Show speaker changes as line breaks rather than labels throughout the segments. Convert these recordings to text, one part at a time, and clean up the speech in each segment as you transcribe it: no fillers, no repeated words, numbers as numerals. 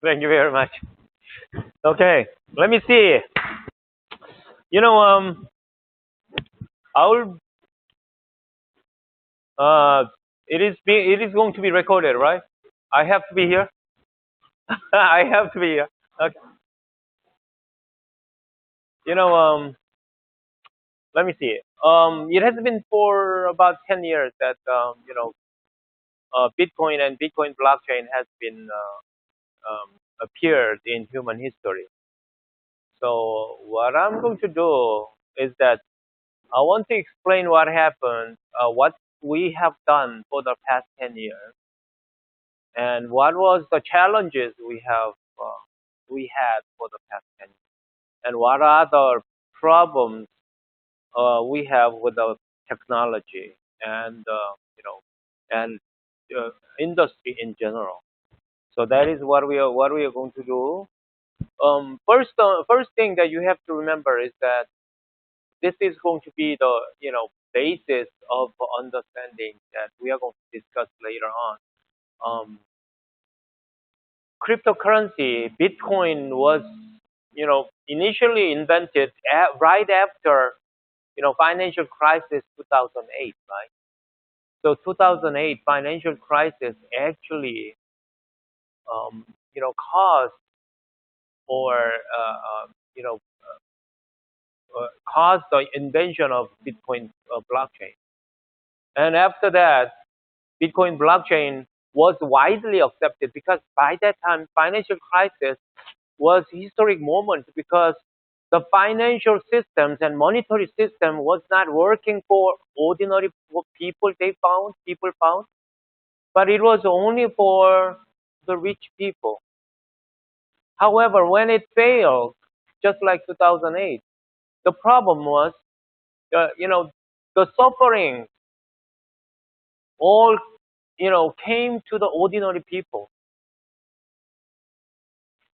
Thank you very much. Okay, let me see. You know, I'll uh, it is going to be recorded, right? I have to be here. I have to be here. Okay. You know, let me see. It has been for about 10 years that Bitcoin and Bitcoin blockchain has been appeared in human history. So what I'm going to do is that I want to explain what happened, what we have done for the past 10 years, and what was the challenges we had for the past 10 years, and what are the problems we have with the technology and and uh, industry in general. So that is what we are going to do. First thing that you have to remember is that this is going to be the basis of understanding that we are going to discuss later on. Um, Cryptocurrency, Bitcoin was initially invented right after financial crisis 2008, right? So 2008 financial crisis actually caused or you know caused the invention of Bitcoin blockchain. And after that, Bitcoin blockchain was widely accepted because by that time, financial crisis was historic moment because the financial systems and monetary system was not working for ordinary people. People found, but it was only for the rich people. However, when it failed, just like 2008, the problem was, the suffering all came to the ordinary people.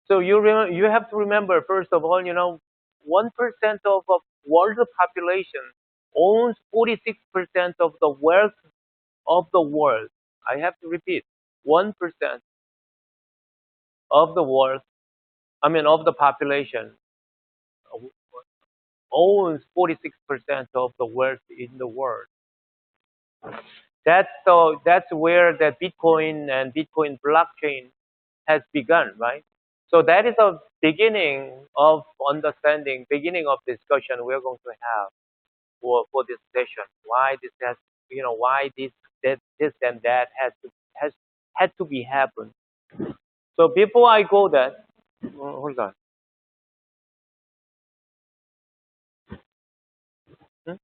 So you have to remember, first of all, 1% of world population owns 46% of the wealth of the world. I have to repeat, 1% of the world, I mean of the population, owns 46% of the wealth in the world. That's where the Bitcoin and Bitcoin blockchain has begun, right? So that is a beginning of understanding, beginning of discussion we're going to have for this session. Why this has, why this and that has had to be happen. So before I go that, hold on. Hmm?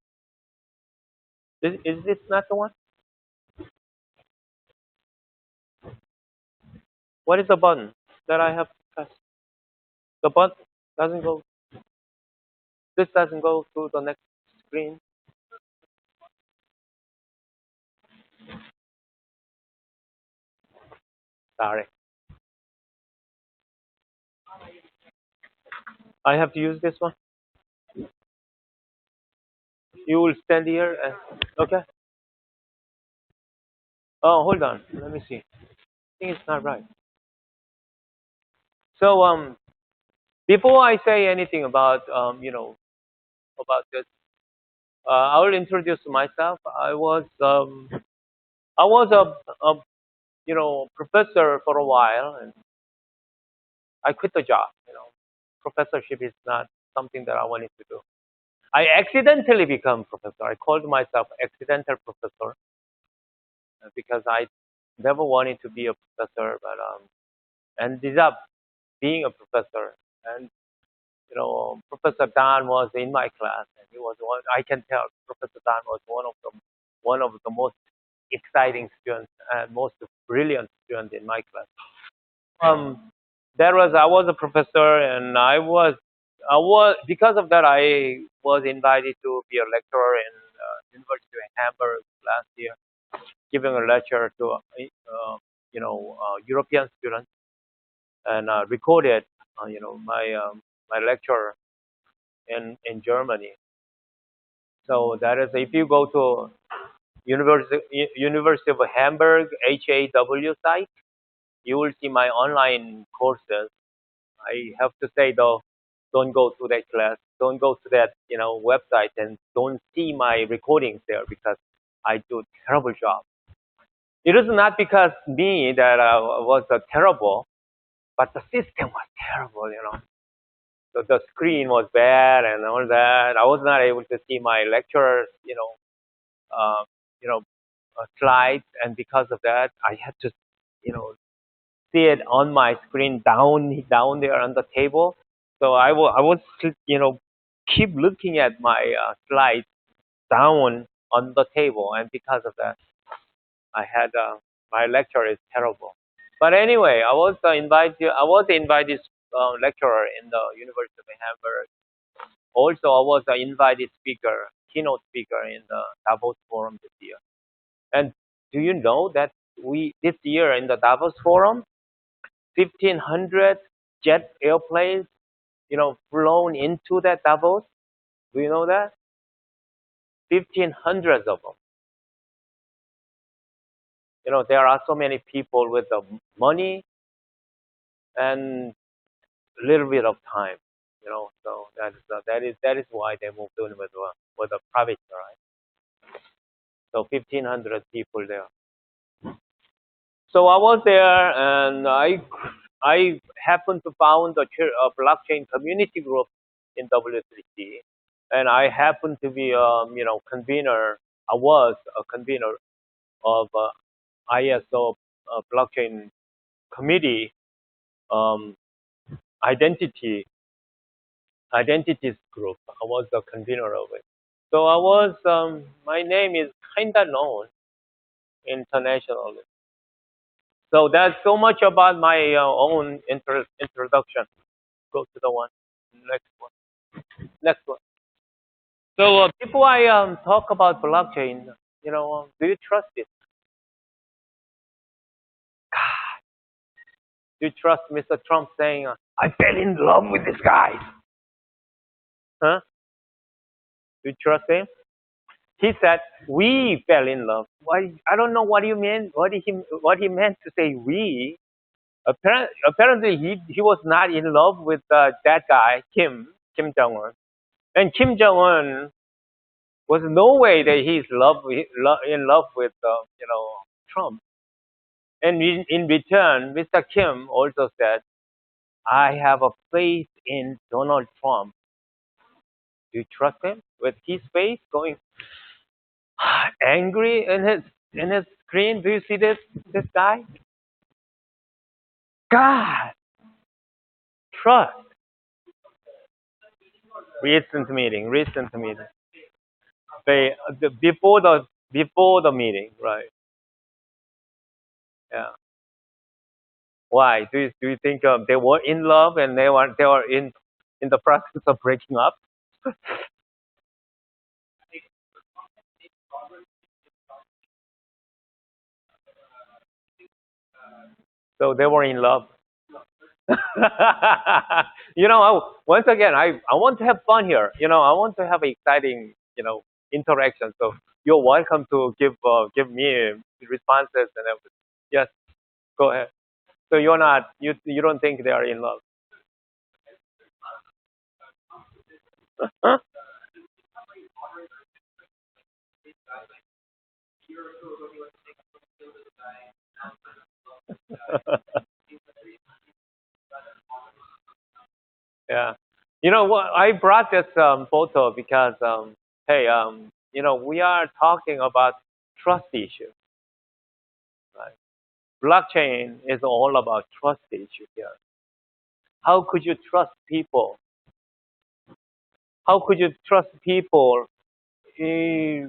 Is this not the one? What is the button that I have to press? The button doesn't go. This doesn't go to the next screen. Sorry, I have to use this one. You will stand here and okay. Oh, hold on. Let me see. I think it's not right. So before I say anything about about this, I will introduce myself. I was a professor for a while, and I quit the job. professorship is not something that I wanted to do. I accidentally become professor. I called myself accidental professor because I never wanted to be a professor, but ended up being a professor. And Professor Dan was in my class, and he was one. I can tell Professor Dan was one of the most exciting students and most brilliant students in my class. Um, I was a professor, and I was because of that I was invited to be a lecturer in University of Hamburg last year, giving a lecture to European students, and recorded my lecture in Germany. So that is if you go to University of Hamburg HAW site, you will see my online courses. I have to say though, don't go to that class, don't go to that website, and don't see my recordings there because I do a terrible job. It is not because me that was terrible, but the system was terrible. So the screen was bad and all that. I was not able to see my lecturers, uh, you know, slides, and because of that, I had to, you know, see it on my screen down there on the table. So I was keep looking at my slides down on the table, and because of that, I had my lecture is terrible. But anyway, I was invited lecturer in the University of Hamburg. Also, I was an invited speaker, keynote speaker in the Davos Forum this year. And do you know that we this year in the Davos Forum, 1,500 jet airplanes, flown into that Davos. Do you know that? 1,500 of them. There are so many people with the money and a little bit of time. So that is why they moved in with a private jet, right? So 1,500 people there. So I was there, and I happened to found a blockchain community group in W3C, and I happened to be convener. I was a convener of ISO blockchain committee um, identity identities group. I was the convener of it. So I was my name is kinda known internationally. So that's so much about my own introduction. Go to the one next one. Next one. So before I talk about blockchain, do you trust it? Do you trust Mr. Trump saying, "I fell in love with this guy"? Huh? Do you trust him? He said, "We fell in love." Why? I don't know what you mean. What he meant to say we. Apparently, he was not in love with that guy Kim Jong Un, and Kim Jong Un was no way that in love with Trump. And in return, Mr. Kim also said, "I have a faith in Donald Trump." Do you trust him with his face going angry in his screen? Do you see this guy? God, trust. Recent meeting. Before the meeting, right? Yeah. Why? Do you think they were in love and they were in the process of breaking up? So they were in love. Once again, I want to have fun here. I want to have exciting, interaction. So you're welcome to give me responses and everything. Yes, go ahead. So you don't think they are in love? Huh? Yeah. You know what? I brought this photo because, hey, we are talking about trust issue, right? Blockchain is all about trust issue here. How could you trust people? How could you trust people eh,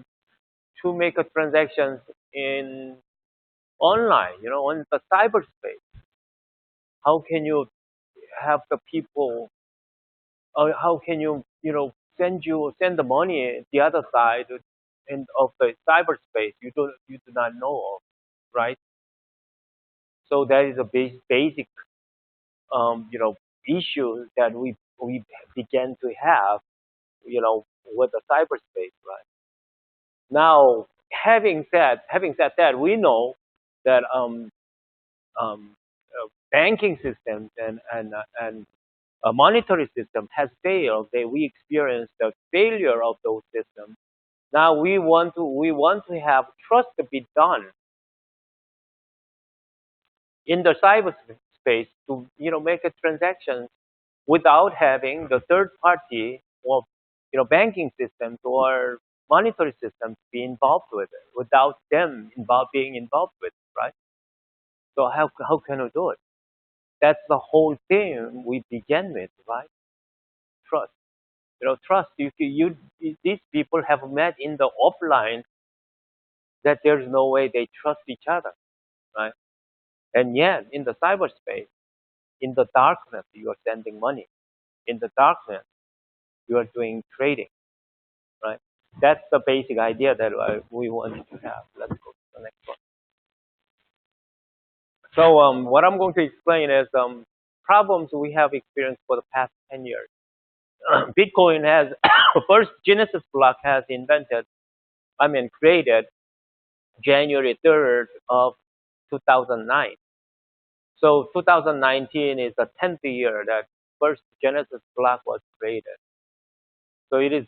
to make a transactions in online, on the cyberspace? How can you have the people, how can send the money the other side of the cyberspace you do not know of, right? So that is a basic issue that we began to have, with the cyberspace, right? Now, having said that, we know that banking systems and monetary system has failed. That we experienced the failure of those systems. Now we want to have trust to be done in the cyberspace to make a transaction without having the third party or banking systems or monetary systems be involved with it, without them being involved with it, right? So how can we do it? That's the whole thing we began with, right? Trust. Trust. These people have met in the offline, that there's no way they trust each other, right? And yet, in the cyberspace, in the darkness, you are sending money. In the darkness, you are doing trading, right? That's the basic idea that we wanted to have. Let's go to the next one. So, what I'm going to explain is problems we have experienced for the past 10 years. Bitcoin has first Genesis block has created January 3rd of 2009. So 2019 is the 10th year that first Genesis block was created. So it is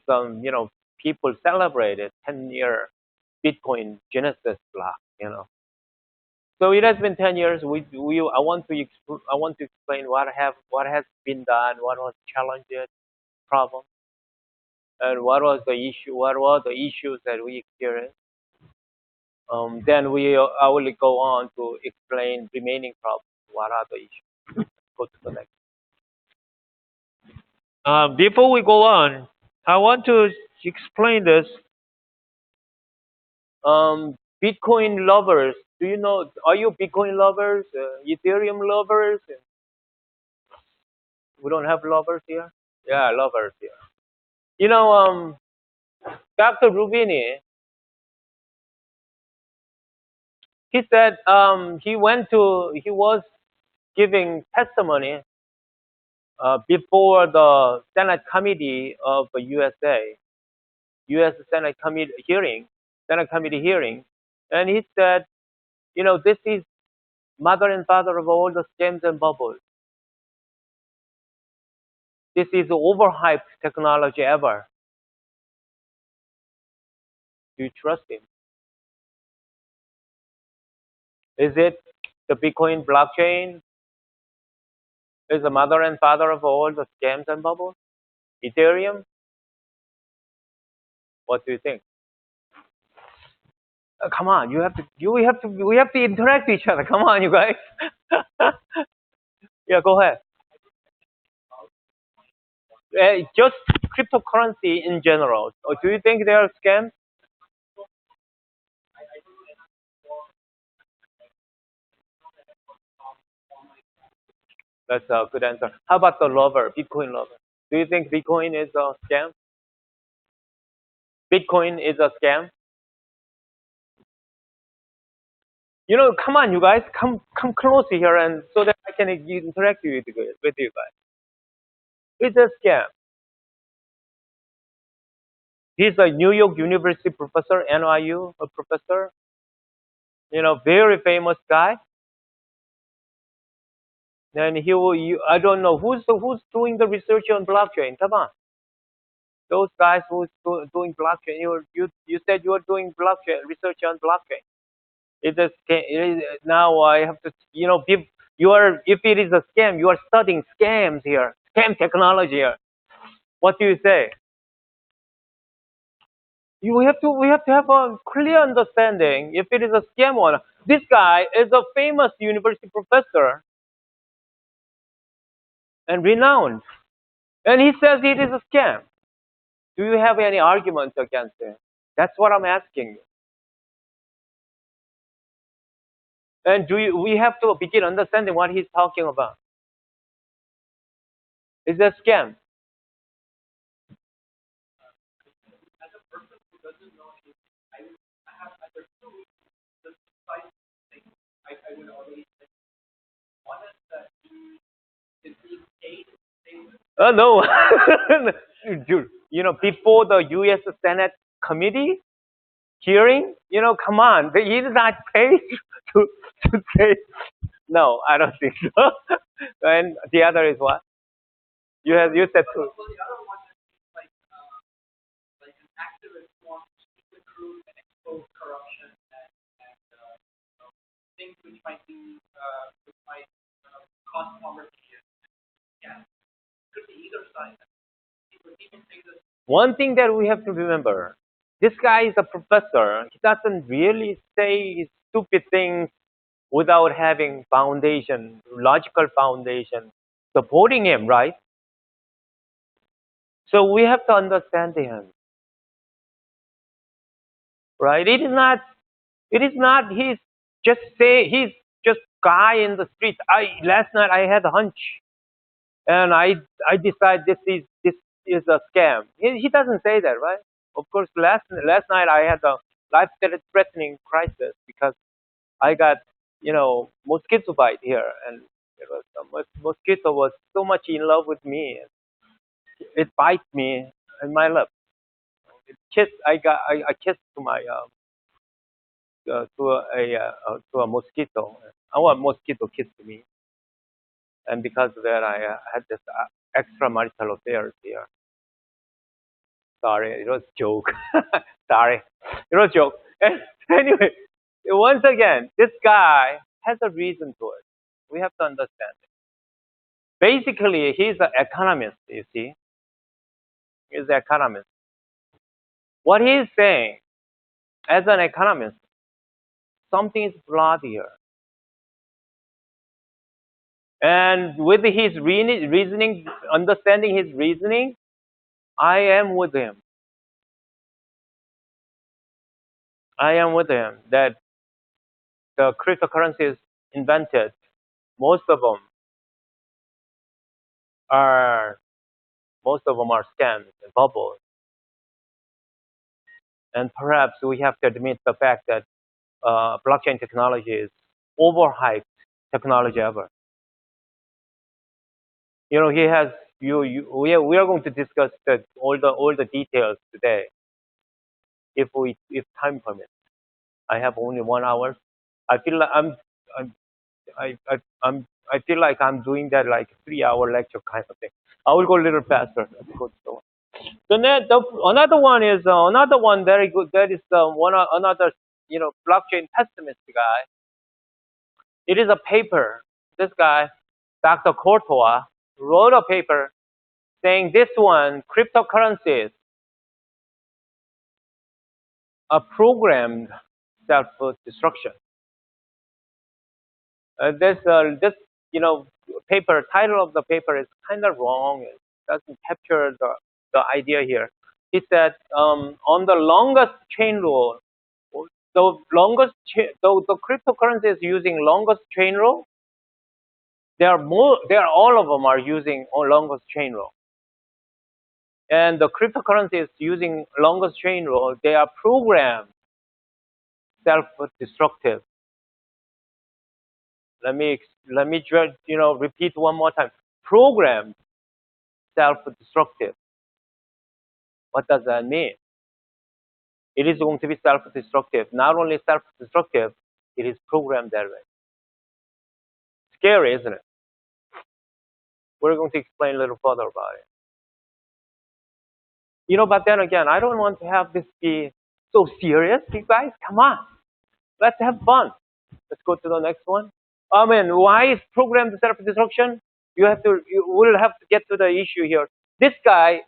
people celebrated 10-year Bitcoin Genesis block. So it has been 10 years. I want to explain what has been done, what was challenges, problem, and what were the issues that we experienced. Then I will go on to explain remaining problems. What are the issues? Go to the next. Before we go on, I want to explain this. Bitcoin lovers, do you know? Are you Bitcoin lovers? Ethereum lovers? We don't have lovers here. Yeah, lovers here. You know, Dr. Rubini, he said he was giving testimony before the Senate Committee of the USA, U.S. Senate Committee hearing, and he said, this is mother and father of all the scams and bubbles. This is the overhyped technology ever. Do you trust him? Is it the Bitcoin blockchain is the mother and father of all the scams and bubbles? Ethereum? What do you think? Come on, we have to interact with each other. Come on, you guys. Yeah, go ahead. Just cryptocurrency in general. Or do you think they are scams? That's a good answer. How about the lover, Bitcoin lover? Do you think Bitcoin is a scam? Bitcoin is a scam? Come on, you guys, come close here, and so that I can interact with you guys. It's a scam. He's a New York University professor, NYU a professor. Very famous guy. And I don't know who's doing the research on blockchain. Come on, those guys who's doing blockchain. You said you were doing blockchain research on blockchain. Now I have to, if it is a scam, you are studying scams here. scam technology here. What do you say? We have to have a clear understanding if it is a scam or not. This guy is a famous university professor and renowned, and he says it is a scam. Do you have any arguments against it? That's what I'm asking you. And we have to begin understanding what he's talking about. It's a scam. Oh no, dude. Before the U.S. Senate committee hearing, come on, he is not paid to to say. No, I don't think so. And the other is what? You said two. One thing that we have to remember, this guy is a professor. He doesn't really say stupid things without having foundation, logical foundation supporting him, right? So we have to understand him, right? It is not he's just guy in the street. Last night I had a hunch and I decide this is a scam. He doesn't say that, right? Of course, last night I had a life-threatening crisis because I got mosquito bite here, and mosquito was so much in love with me. It bite me in my lip. It kissed. I kissed to my to a mosquito. Our mosquito kissed me, and because of that, I had this extramarital affairs here. Sorry, it was joke. Sorry, it was joke. And anyway, once again, this guy has a reason to it. We have to understand it. Basically, he's an economist. You see, he's an economist. What he's saying, as an economist, something is flawed here. And with his reasoning, understanding his reasoning, I am with him. I am with him that the cryptocurrencies invented, most of them are scams and bubbles. And perhaps we have to admit the fact that blockchain technology is overhyped technology ever. He has we are going to discuss all the details today if time permits. I have only 1 hour. I feel like I'm I feel like I'm doing that like 3 hour lecture kind of thing. I will go a little faster. Let's go slower. Another one very good. That is another blockchain pessimist guy. It is a paper. This guy, Dr. Courtois, wrote a paper saying this one cryptocurrencies are programmed self-destruction. This paper title of the paper is kind of wrong. It doesn't capture the idea here. He said on the longest chain rule, the cryptocurrency is using longest chain rule. All of them are using longest chain rule. And the cryptocurrency is using longest chain rule. They are programmed self-destructive. Let me repeat one more time. Programmed self-destructive. What does that mean? It is going to be self-destructive. Not only self-destructive, it is programmed that way. Scary, isn't it? We're going to explain a little further about it. But then again, I don't want to have this be so serious. You guys, come on. Let's have fun. Let's go to the next one. Why is programmed self-destruction? You will have to get to the issue here. This guy,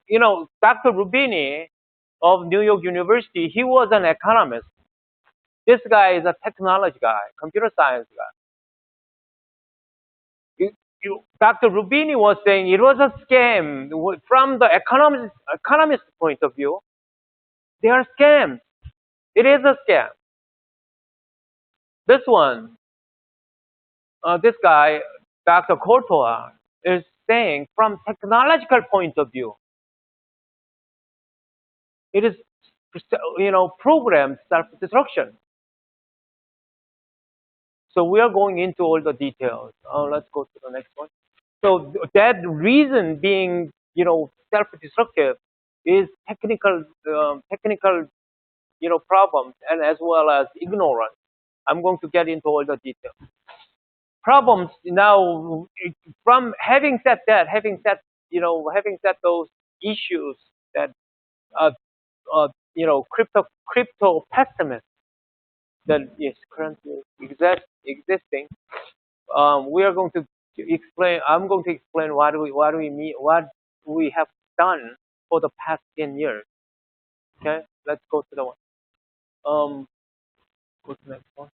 Dr. Rubini of New York University, he was an economist. This guy is a technology guy, computer science guy. Dr. Rubini was saying it was a scam. From the economist point of view, they are scams. It is a scam. This one, this guy, Dr. Courtois, is saying from technological point of view, it is, programmed self-destruction. So we are going into all the details. Let's go to the next one. So that reason being, self-destructive is technical, problems and as well as ignorance. I'm going to get into all the details. Problems now, from having said those issues that, uh, crypto pessimists that is currently existing, we are going to explain. I'm going to explain what we mean, what we have done for the past 10 years. Okay, let's go to the one. Go to the next one.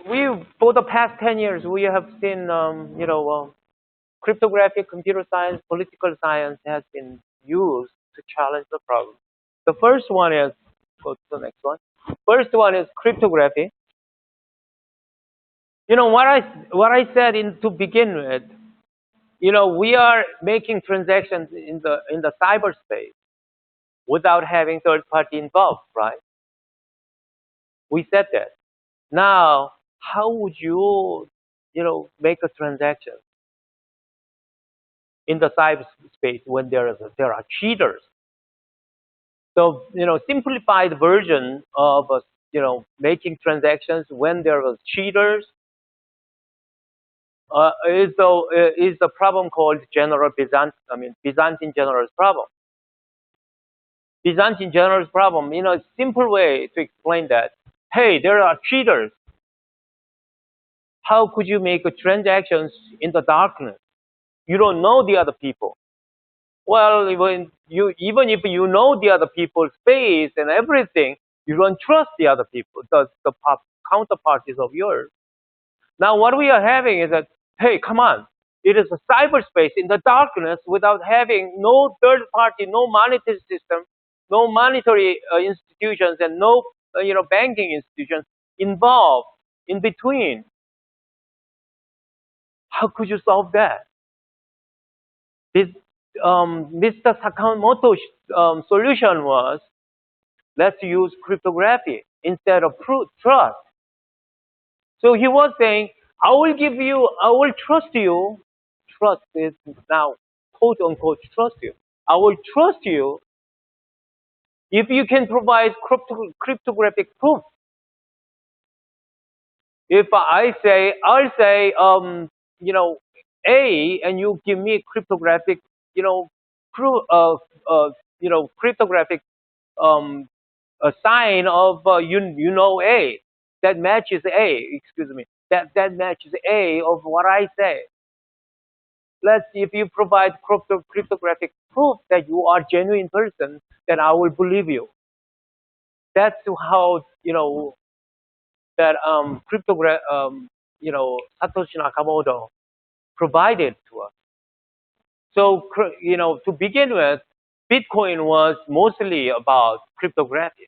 We For the past 10 years, we have seen, cryptographic, computer science, political science has been used to challenge the problem. The first one is, go to the next one. First one is cryptography. What I said to begin with. We are making transactions in the cyberspace without having third party involved, right? We said that. Now, how would you, make a transaction in the cyberspace when there are cheaters? So, simplified version of, making transactions when there are cheaters is the problem called Byzantine generals problem. Byzantine generals problem, a simple way to explain that. Hey, there are cheaters. How could you make transactions in the darkness? You don't know the other people. Well, even if you know the other people's face and everything, you don't trust the other people, the counterparties of yours. Now, what we are having is that, hey, come on, it is a cyberspace in the darkness without having no third party, no monetary system, no monetary institutions, and no banking institutions involved in between. How could you solve that? This Mr. Sakamoto's solution was, let's use cryptography instead of trust. So he was saying, I will trust you. Trust is now quote unquote trust you. I will trust you if you can provide cryptographic proof. If I'll say, A, and you give me cryptographic, proof of, cryptographic, a sign of, A, that matches A, excuse me, that matches A of what I say. If you provide cryptographic proof that you are a genuine person, then I will believe you. That's how, that Satoshi Nakamoto provided to us. So, to begin with, Bitcoin was mostly about cryptography,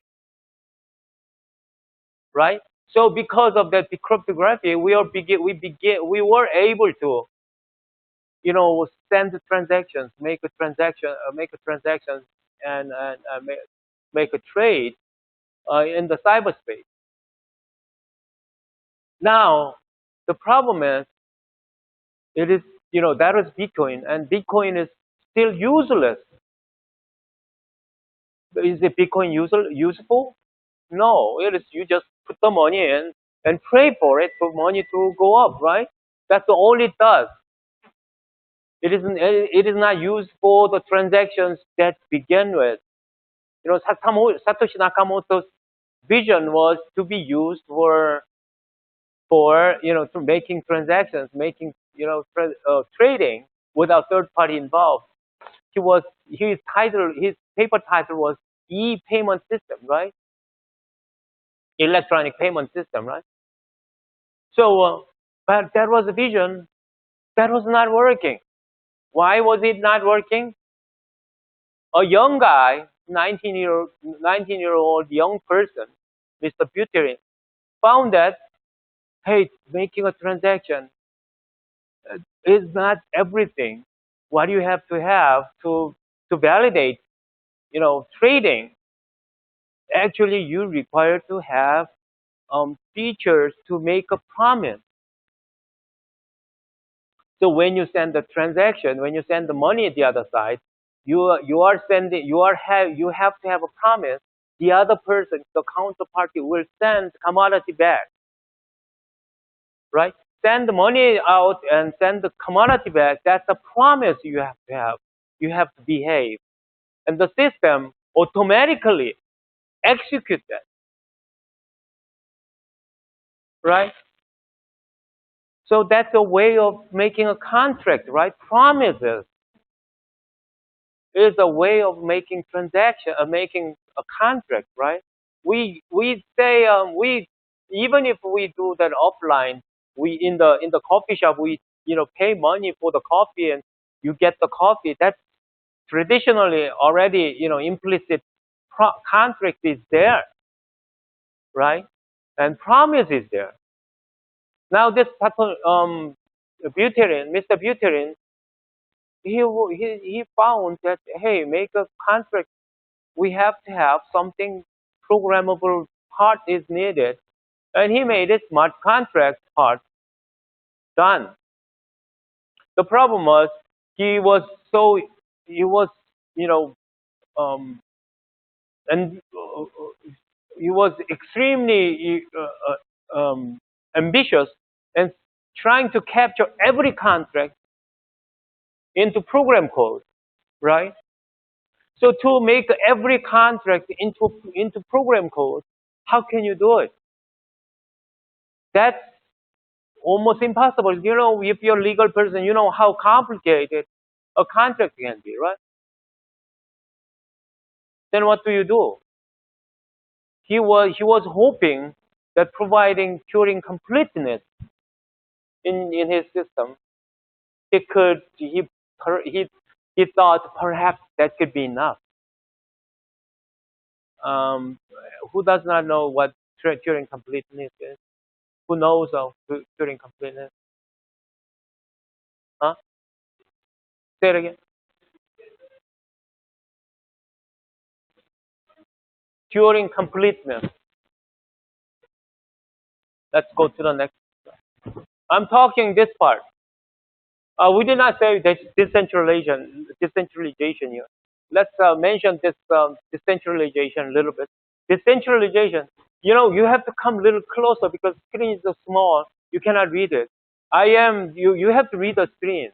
right? So because of that cryptography, we were able to, send transactions, make a transaction, and make a trade in the cyberspace. Now, the problem is, that is Bitcoin, and Bitcoin is still useless. Is the Bitcoin useful? No, it is. You just put the money in and pray for it for money to go up, right? That's all it does. It is not used for the transactions that begin with. Satoshi Nakamoto's vision was to be used for for to making transactions, making trading without third party involved. His paper title was e-payment system, right? Electronic payment system, right? So, but that was a vision that was not working. Why was it not working? A young guy, 19-year-old young person, Mr. Buterin, found that, hey, making a transaction is not everything. What you have to validate, trading, actually you require to have features to make a promise. So when you send the transaction, when you send the money at the other side, you have to have a promise. The other person, the counterparty, will send commodity back, right? Send the money out and send the commodity back. That's a promise you have to have. You have to behave, and the system automatically execute that, right? So that's a way of making a contract, right? Promises is a way of making making a contract, right? We say we even if we do that offline, we in the coffee shop we pay money for the coffee and you get the coffee. That's traditionally already implicit contract is there, right? And promise is there. Now this Mr. Buterin, he found that hey, make a contract. We have to have something programmable part is needed, and he made a smart contract part done. The problem was he was so he was you know um, and he was extremely ambitious and trying to capture every contract into program code, right? So to make every contract into program code, how can you do it? That's almost impossible. If you're a legal person, you know how complicated a contract can be, right? Then what do you do? He was hoping that providing Turing completeness in his system, he could he he thought perhaps that could be enough. Um, who does not know what Turing completeness is? Who knows of Turing completeness? Huh? Say it again. Turing completeness. Let's go to the next. I'm talking this part. We did not say decentralization here. Let's mention this decentralization a little bit. Decentralization, you have to come a little closer because screen is so small, you cannot read it. You have to read the screen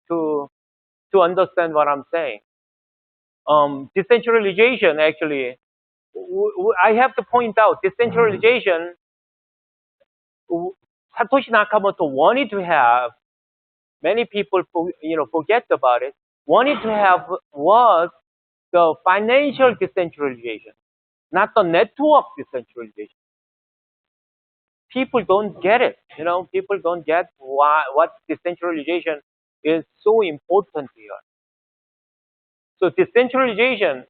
to understand what I'm saying. Decentralization, actually, I have to point out, decentralization, Satoshi Nakamoto wanted to have, many people forget about it, wanted to have was the financial decentralization, not the network decentralization. People don't get it. People don't get what decentralization is so important here. So decentralization,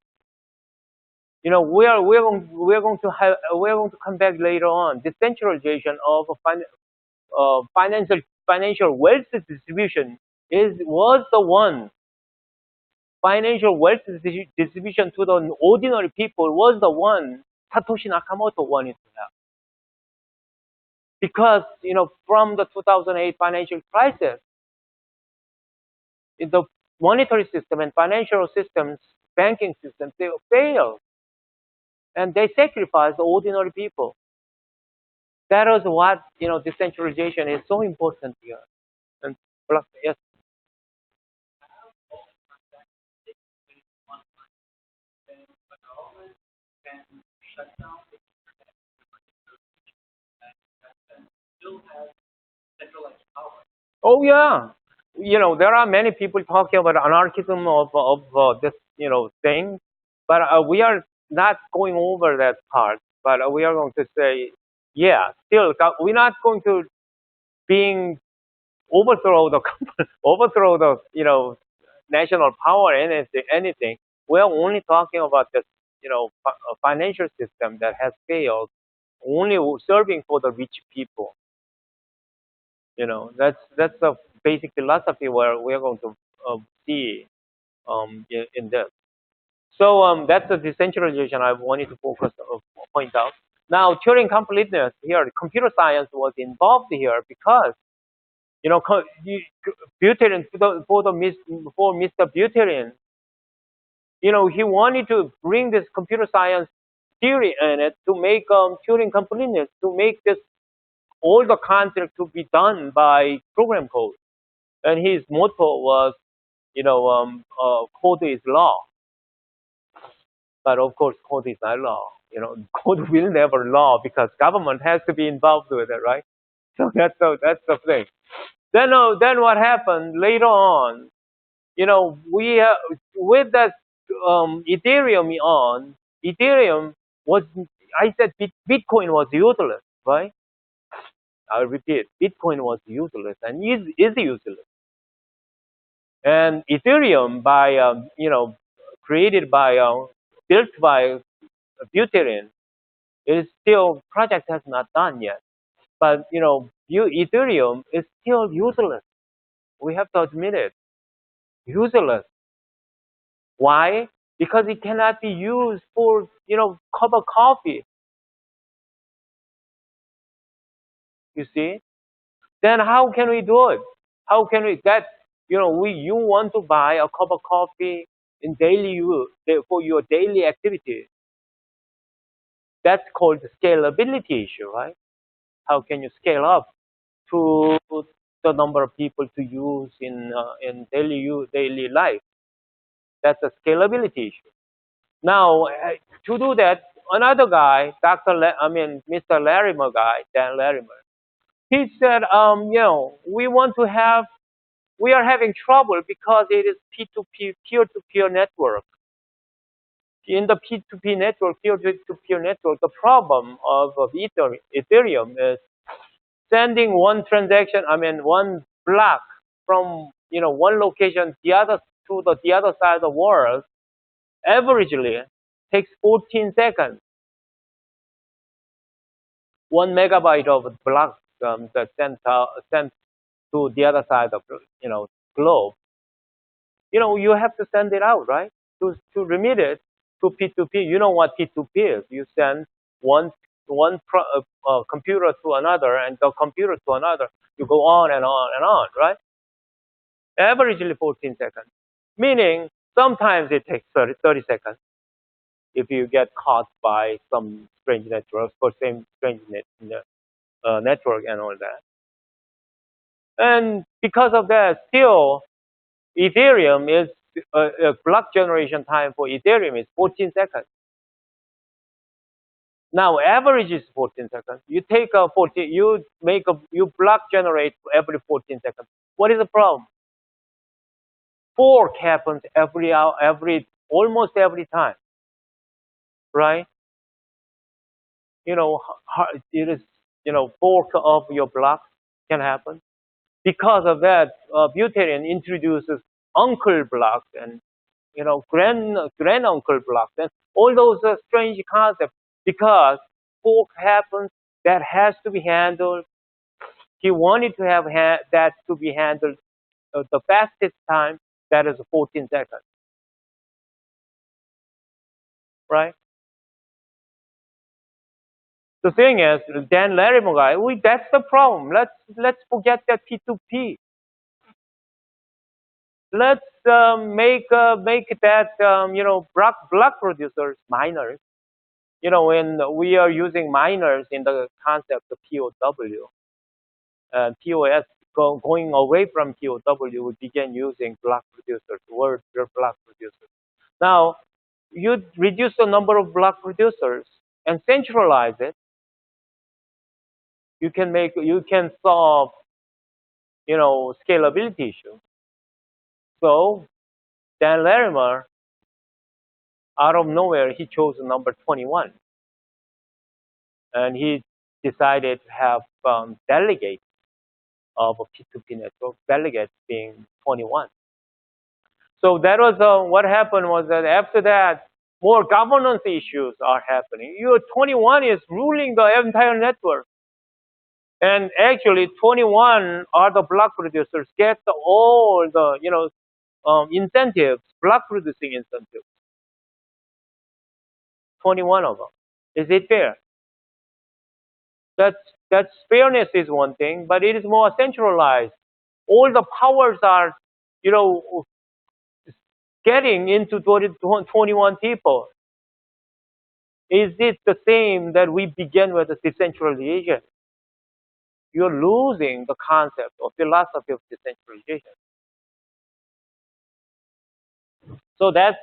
we're going to come back later on. Decentralization of financial wealth distribution was the one. Financial wealth distribution to the ordinary people was the one Satoshi Nakamoto wanted to have. Because, from the 2008 financial crisis, the monetary system and financial systems, banking systems, they failed. And they sacrificed the ordinary people. That is what, decentralization is so important here. And plus, yes. Oh yeah, there are many people talking about anarchism of this thing, but we are not going over that part. But we are going to say, yeah, still we're not going to being overthrow the overthrow the national power anything. We are only talking about this financial system that has failed, only serving for the rich people. That's the basic philosophy where we are going to see in this. So that's the decentralization I wanted to point out. Now, Turing completeness here, computer science was involved here because Buterin for Mr. Buterin, he wanted to bring this computer science theory in it to make Turing completeness, to make this all the concept to be done by program code. And his motto was, code is law. But of course, code is not law. Code will never law because government has to be involved with it, right? So that's the thing. Then what happened later on? We with that Ethereum was, I said Bitcoin was useless, right? I'll repeat, Bitcoin was useless and is useless. And Ethereum created by, built by Buterin, is still, project has not done yet. But, Ethereum is still useless. We have to admit it. Useless. Why? Because it cannot be used for, cup of coffee. You see? Then how can we do it? How can we that you want to buy a cup of coffee in daily use for your daily activity? That's called the scalability issue, right? How can you scale up to the number of people to use in daily life? That's a scalability issue. Now, to do that, another guy, Mr. Larimer guy, Dan Larimer, he said, we are having trouble because it is P2P, peer-to-peer network. In the P2P network, peer-to-peer network, the problem of Ethereum is sending one transaction, one block from one location the other side of the world, averagely takes 14 seconds. 1 megabyte of block that sent to the other side of globe. You have to send it out, right? To remit it to P2P. You know what P2P is? You send one computer to another and the computer to another. You go on and on and on, right? Averagely 14 seconds. Meaning sometimes it takes 30 seconds if you get caught by some strange networks for same strange network and all that. And because of that, still Ethereum is block generation time for Ethereum is 14 seconds. Now average is 14 seconds. You take a 14, you block generate every 14 seconds. What is the problem? Fork happens every hour, almost every time, right? It is fork of your blocks can happen. Because of that, Buterin introduces uncle blocks and grand uncle blocks and all those strange concepts. Because fork happens, that has to be handled. He wanted to have that to be handled the fastest time, that is 14 seconds, right? The thing is, Dan Larimer guy, that's the problem. Let's forget that P2P. Let's make that block producers miners. When we are using miners in the concept of POW and POS, going away from POW, we began using block producers, word block producers. Now, you reduce the number of block producers and centralize it. you can solve, scalability issue. So Dan Larimer, out of nowhere, he chose the number 21, and he decided to have delegates of a P2P network, delegates being 21. So that was what happened was that after that, more governance issues are happening. Your 21 is ruling the entire network. And actually, 21 are the block producers get all the, incentives, block producing incentives. 21 of them. Is it fair? That's, that's fairness is one thing, but it is more centralized. All the powers are, you know, getting into 21 people. Is it the same that we began with the decentralization? You're losing the concept or philosophy of decentralization. So that's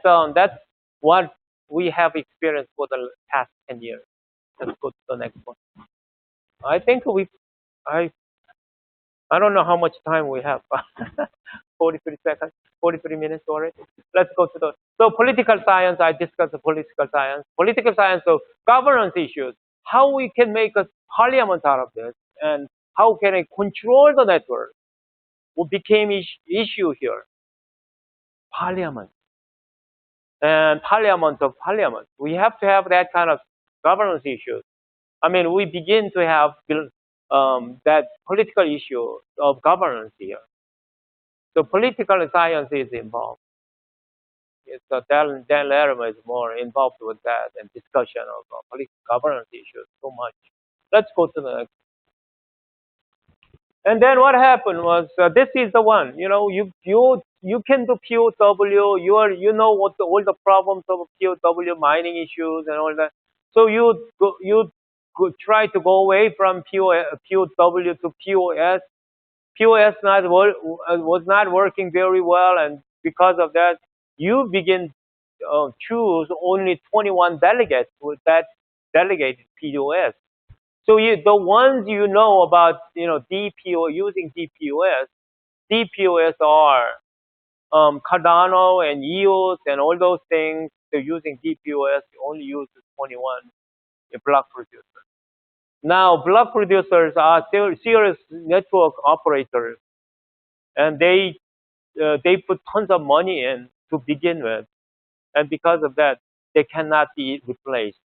what we have experienced for the past 10 years. Let's go to the next one. I think I I don't know how much time we have. 43 seconds, 43 minutes already. Let's go to so political science. I discussed the political science. Political science of governance issues. How we can make a parliament out of this, and how can I control the network? What became issue here? Parliament and parliament of parliament. We have to have that kind of governance issues. I mean, we begin to have that political issue of governance here. So political science is involved. Dan Larimer is more involved with that and discussion of political governance issues so much. Let's go to the next. And then what happened was this is the one. You can do POW. You know what all the problems of POW mining issues and all that. So you try to go away from POW to POS. POS was not working very well, and because of that, you begin choose only 21 delegates with that delegated POS. So the ones you know about, DPO using DPOS are Cardano and EOS and all those things. They're using DPOS. Only use 21 block producers. Now, block producers are serious network operators, and they put tons of money in to begin with, and because of that, they cannot be replaced.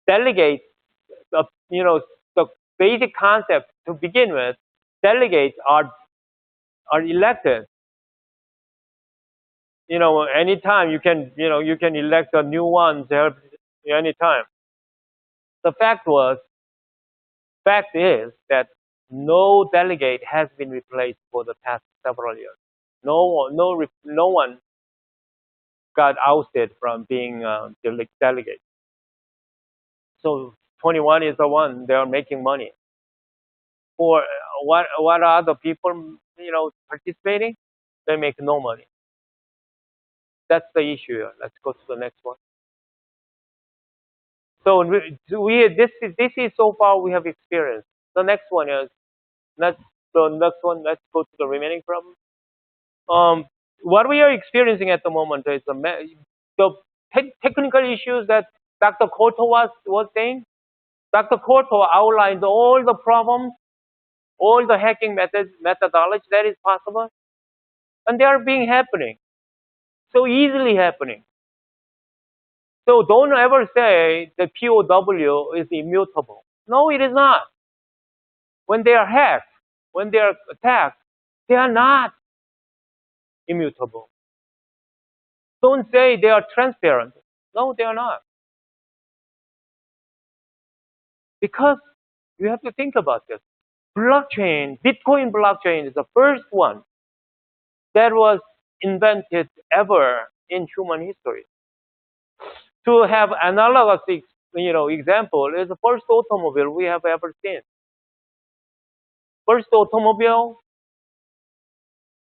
Delegates, the basic concept to begin with, delegates are elected. Anytime you can elect a new ones anytime. The fact is that no delegate has been replaced for the past several years. No one got ousted from being delegate. So 21 is the one they are making money. For what are other people participating? They make no money. That's the issue here. Let's go to the next one. So this is so far we have experienced. The next one is Let's go to the remaining problem. What we are experiencing at the moment is the technical issues that Dr. Koto was saying. Dr. Koto outlined all the problems, all the hacking methodology that is possible, and they are being happening, so easily happening. So don't ever say that POW is immutable. No, it is not. When they are hacked, when they are attacked, they are not immutable. Don't say they are transparent. No, they are not. Because you have to think about this. Bitcoin blockchain is the first one that was invented ever in human history. To have analogous, example is the first automobile we have ever seen. First automobile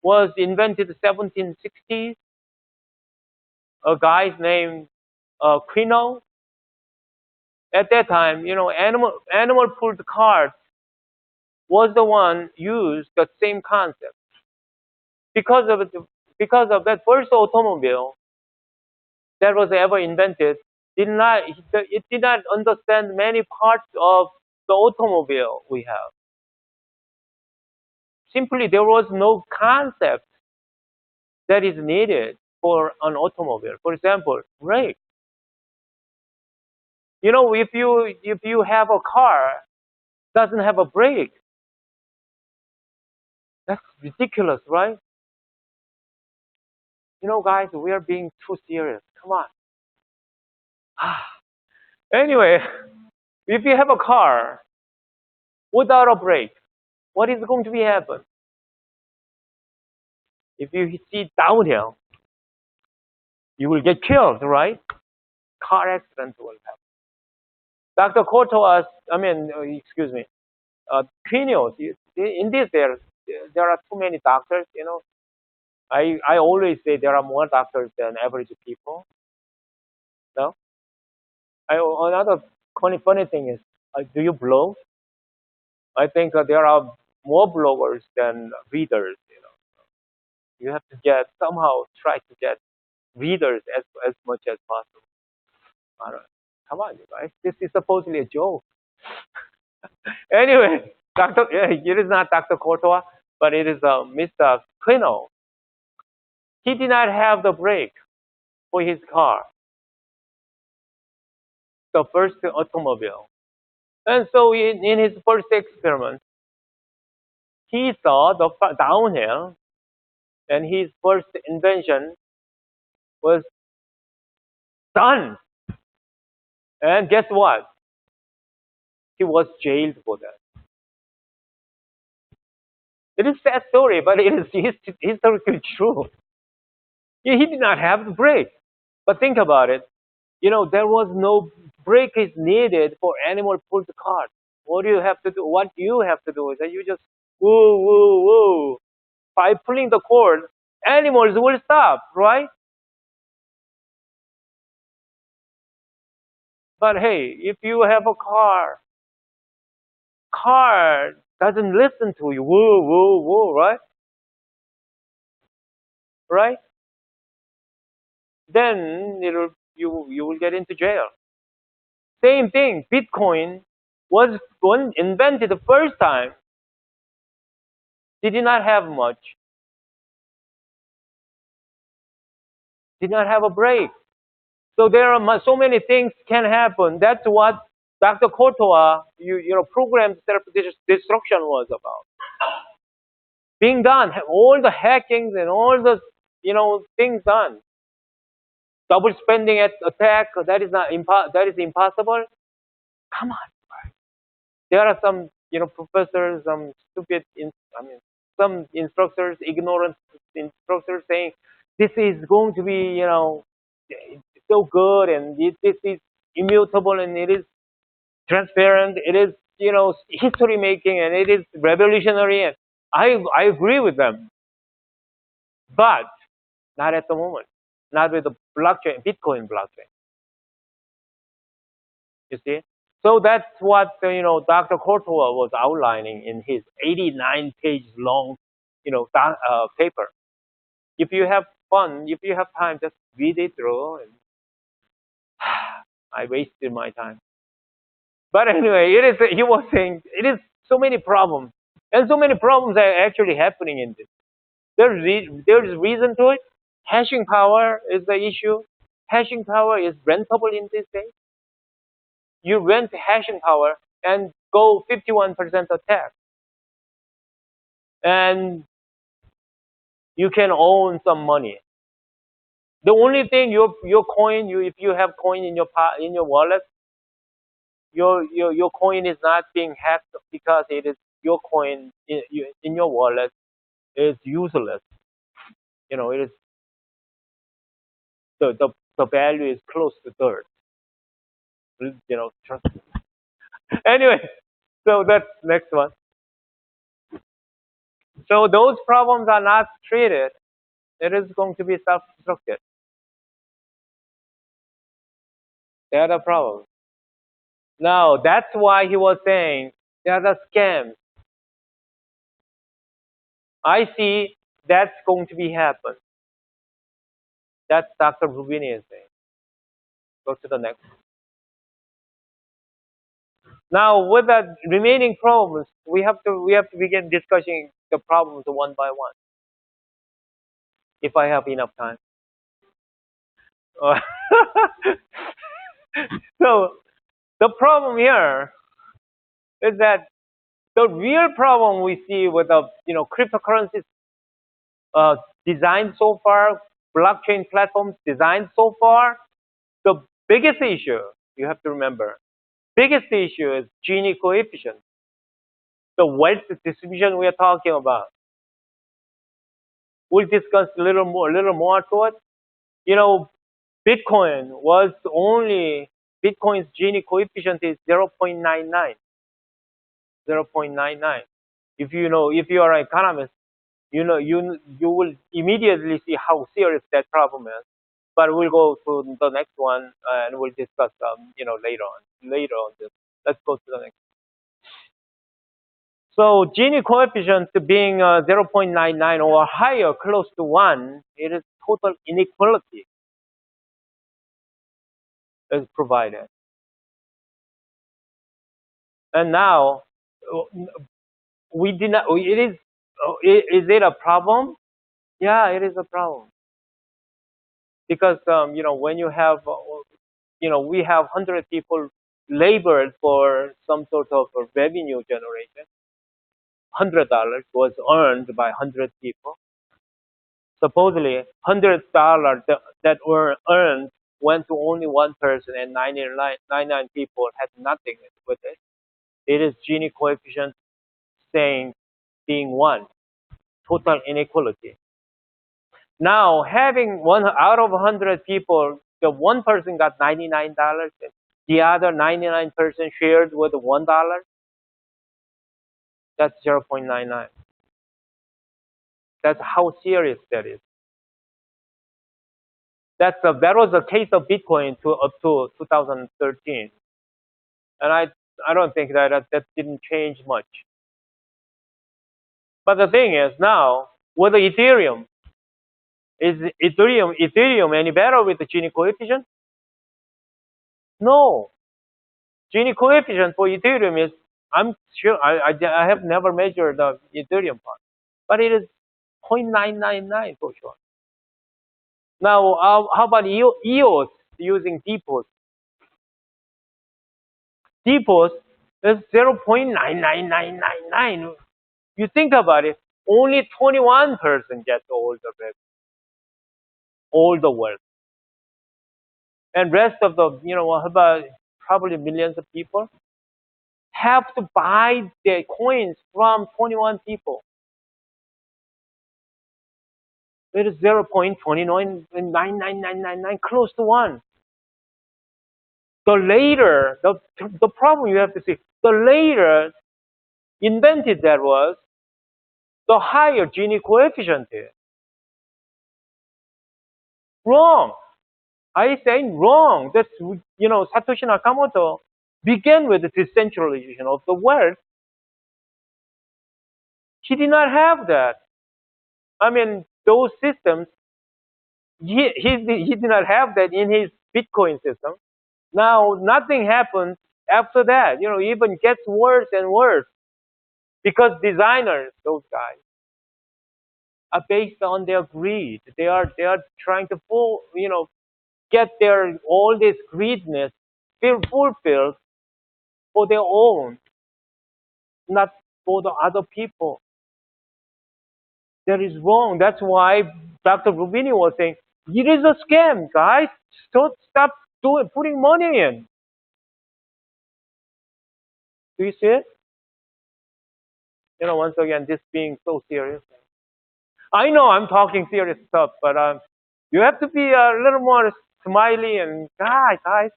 was invented in the 1760s. A guy named Quino. At that time, animal pulled carts was the one used the same concept. Because of it, because of that first automobile that was ever invented, it did not understand many parts of the automobile we have. Simply, there was no concept that is needed for an automobile. For example, brake. You know, if you have a car doesn't have a brake, that's ridiculous, right? You know, guys, we are being too serious. Come on. Anyway, if you have a car without a brake, what is going to be happen? If you see downhill, you will get killed, right? Car accident will happen. Dr. Courtois, excuse me, Quinones, in this there are too many doctors, you know. I always say there are more doctors than average people. No? Another funny thing is, do you blog? I think there are more bloggers than readers, you know. You have to somehow try to get readers as much as possible. I don't, come on, you guys. This is supposedly a joke. Anyway, it is not Dr. Courtois, but it is Mr. Quino. He did not have the brake for his car, the first automobile. And so in his first experiment, he saw the downhill, and his first invention was done. And guess what? He was jailed for that. It is a sad story, but it is historically true. He did not have the brake. But think about it. You know, there was no brake is needed for animal pulled cart. What do you have to do? What you have to do is that you just woo woo woo. By pulling the cord, animals will stop, right? But hey, if you have a car doesn't listen to you, woo woo woo, right? Right? Then you will get into jail. Same thing. Bitcoin was when invented the first time. They did not have much. Did not have a brake. So there are so many things can happen. That's what Dr. Courtois, programmed self-destruction was about. Being done, all the hackings and all the, things done. Double spending at attack, that is not that is impossible. Come on. There are some, professors, some some instructors, ignorant instructors saying this is going to be, so good, and this is immutable, and it is transparent. It is, history making, and it is revolutionary. And I agree with them, but not at the moment. Not with the blockchain, Bitcoin blockchain. You see. So that's what Dr. Courtois was outlining in his 89-page long, paper. If you have fun, if you have time, just read it through. And I wasted my time. But anyway, he was saying it is so many problems, and so many problems are actually happening in this. There's reason to it. Hashing power is the issue. Hashing power is rentable in this day. You rent hashing power and go 51% attack, and you can own some money. The only thing your coin, if you have coin in your wallet, your coin is not being hacked because it is your coin in your wallet is useless. It is the value is close to dirt. Trust me. Anyway, so that's next one. So those problems are not treated. It is going to be self-destructive. They are the problem. Now that's why he was saying there are the scams. I see that's going to be happen. That's Dr. Rubini is saying. Go to the next. Now, with the remaining problems, we have to begin discussing the problems one by one. If I have enough time. Uh, so the problem here is that the real problem we see with the cryptocurrencies uh, designed so far, blockchain platforms designed so far, the biggest issue you have to remember, biggest issue is Gini coefficient, the wealth distribution we are talking about. We'll discuss a little more to it. You know, Bitcoin was only Bitcoin's Gini coefficient is 0.99. 0.99. If you are an economist, you will immediately see how serious that problem is. But we'll go to the next one and we'll discuss later on. Later on this. Let's go to the next. So Gini coefficient being 0.99 or higher, close to 1, it is total inequality is provided. And now we did not. It is. Is it a problem? Yeah, it is a problem because when you have we have 100 people labored for some sort of a revenue generation. $100 was earned by 100 people. Supposedly, $100 that were earned went to only one person, and 99 people had nothing with it. It is Gini coefficient saying being 1, total inequality. Now, having one out of 100 people, the one person got $99, and the other 99% shared with $1. That's 0.99. That's how serious that is. That was the case of Bitcoin up to 2013, and I don't think that didn't change much. But the thing is now with Ethereum, is Ethereum any better with the Gini coefficient? No. Gini coefficient for Ethereum is, I'm sure, I have never measured the Ethereum part, but it is 0.999 for sure. Now, how about EOS using DPoS? DPoS is 0.99999. You think about it, only 21% gets all the wealth. And rest of the, about probably millions of people have to buy their coins from 21 people. It is 0.29999, close to 1. The problem you have to see, the later invented that was, the higher Gini coefficient is. Wrong. I saying wrong. That's, Satoshi Nakamoto began with the decentralization of the wealth. He did not have that. I mean, those systems, he did not have that in his Bitcoin system. Now, nothing happens after that. Even gets worse and worse because designers, those guys, are based on their greed. They are trying to get all this greedness fulfilled for their own, not for the other people. That is wrong. That's why Dr. Rubini was saying, it is a scam, guys. Stop putting money in. Do you see it? Once again, this being so serious. I know I'm talking serious stuff, but you have to be a little more smiley and guys.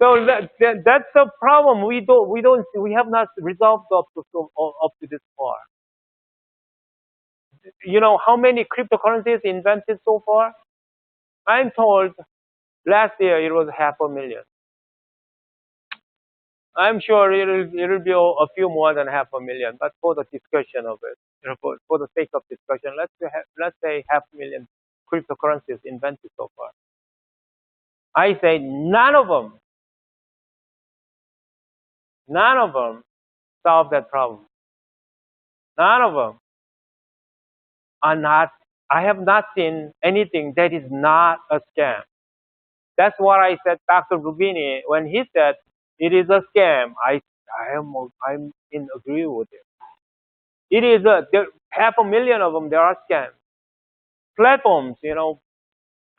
So that's the problem. We have not resolved up to this far. You know how many cryptocurrencies invented so far? I'm told last year it was 500,000. I'm sure it'll be a few more than 500,000, but for the discussion of it, for the sake of discussion, let's say 500,000 cryptocurrencies invented so far. I say none of them solve that problem. None of them are not. I have not seen anything that is not a scam. That's what I said, Dr. Rubini, when he said it is a scam. I'm in agree with him. It is there, 500,000 of them. There are scams. Platforms,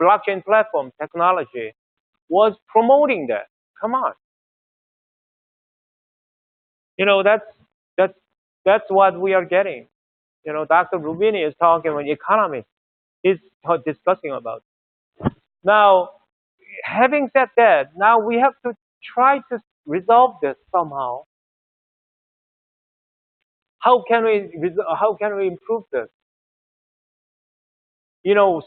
blockchain platform technology was promoting that. Come on, you know that's that's that's what we are getting. Dr. Rubini is talking with economists. He's discussing about. Now, having said that, now we have to try to resolve this somehow. How can we improve this?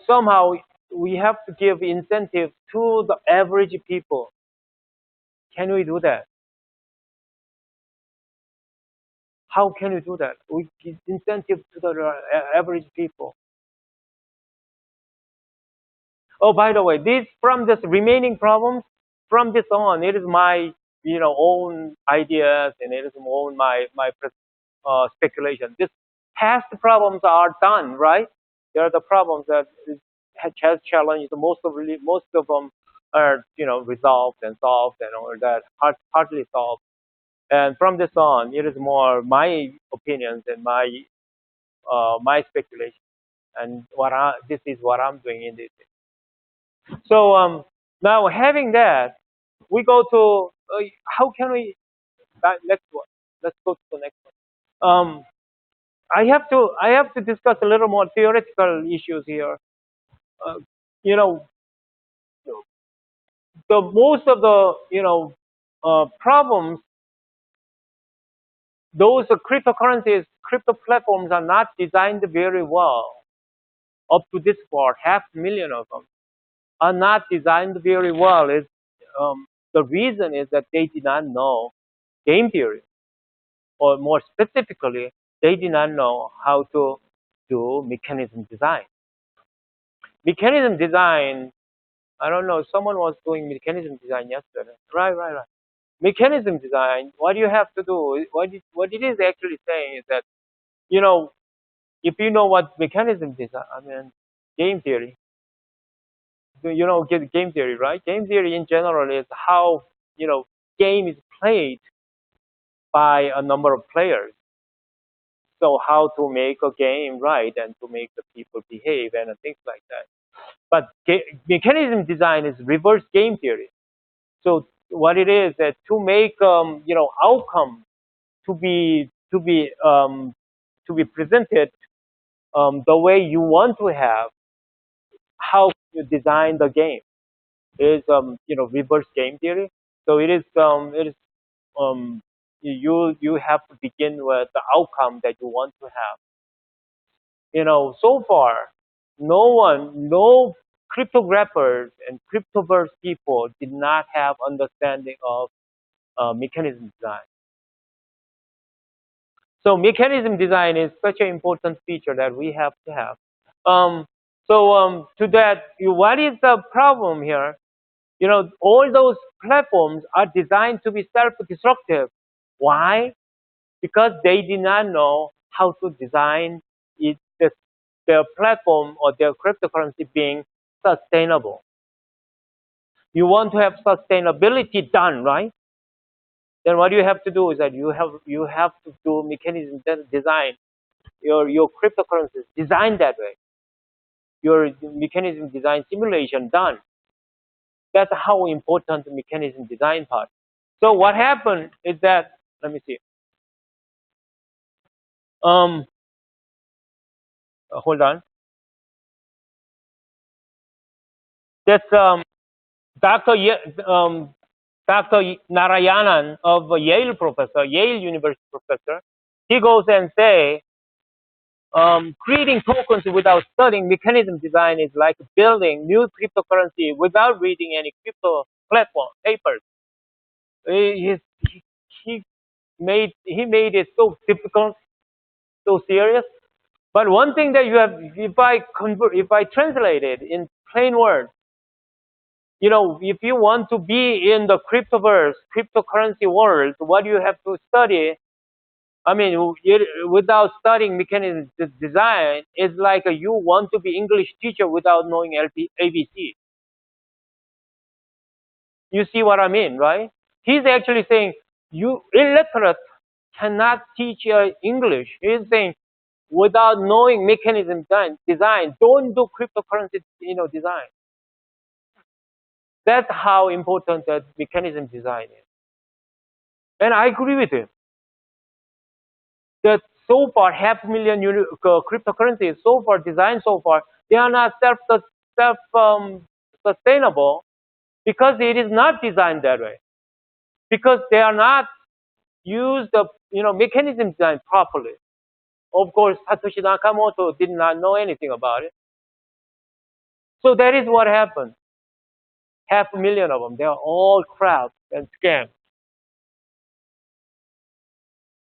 Somehow we have to give incentives to the average people. Can we do that? How can we do that? We give incentives to the average people. Oh, by the way, from this remaining problems, from this on, it is my own ideas, and it is my speculation. This past problems are done, right? There are the problems that has challenged. Most of them are resolved and solved and all that, partly solved. And from this on, it is more my opinions and my speculation, and this is what I'm doing in this. So now having that, we go to how can we next one. Let's go to the next one. I have to discuss a little more theoretical issues here. Uh, you know, the most of the problems, those cryptocurrencies, crypto platforms are not designed very well. Up to this part, 500,000 of them are not designed very well. The reason is that they did not know game theory, or more specifically, they did not know how to do mechanism design. Mechanism design, I don't know, someone was doing mechanism design yesterday. Right. Mechanism design, what you have to do, what it is actually saying is that, you know, if you know what mechanism design, I mean, game theory, get game theory, right? Game theory in general is how, game is played by a number of players. So how to make a game right and to make the people behave and things like that. But mechanism design is reverse game theory. So what it is that to make outcome to be presented the way you want to have, how you design the game is reverse game theory. So it is you have to begin with the outcome that you want to have. So far, no cryptographers and cryptoverse people did not have understanding of mechanism design. So mechanism design is such an important feature that we have to have. To that, what is the problem here? All those platforms are designed to be self-destructive. Why? Because they did not know how to design their platform or their cryptocurrency being sustainable. You want to have sustainability done, right? Then what you have to do is that you have to do mechanism design. Your cryptocurrencies designed that way. Your mechanism design simulation done. That's how important the mechanism design part. So what happened is that, let me see. Hold on. That's Dr. Dr. Narayanan of Yale University professor. He goes and say, creating tokens without studying mechanism design is like building new cryptocurrency without reading any crypto platform papers. He he he made it so difficult, so serious. But one thing that you have, if I translate it in plain words, if you want to be in the cryptoverse, cryptocurrency world, what you have to study, I mean, without studying mechanism design, is like you want to be English teacher without knowing ABC. You see what I mean, right? He's actually saying you illiterate cannot teach English. He's saying without knowing mechanism design, don't do cryptocurrency, design. That's how important that mechanism design is. And I agree with him that so far 500,000 cryptocurrencies so far designed so far, they are not self sustainable because it is not designed that way. Because they are not used the mechanism design properly. Of course, Satoshi Nakamoto did not know anything about it. So that is what happened. 500,000 of them, they are all crap and scams.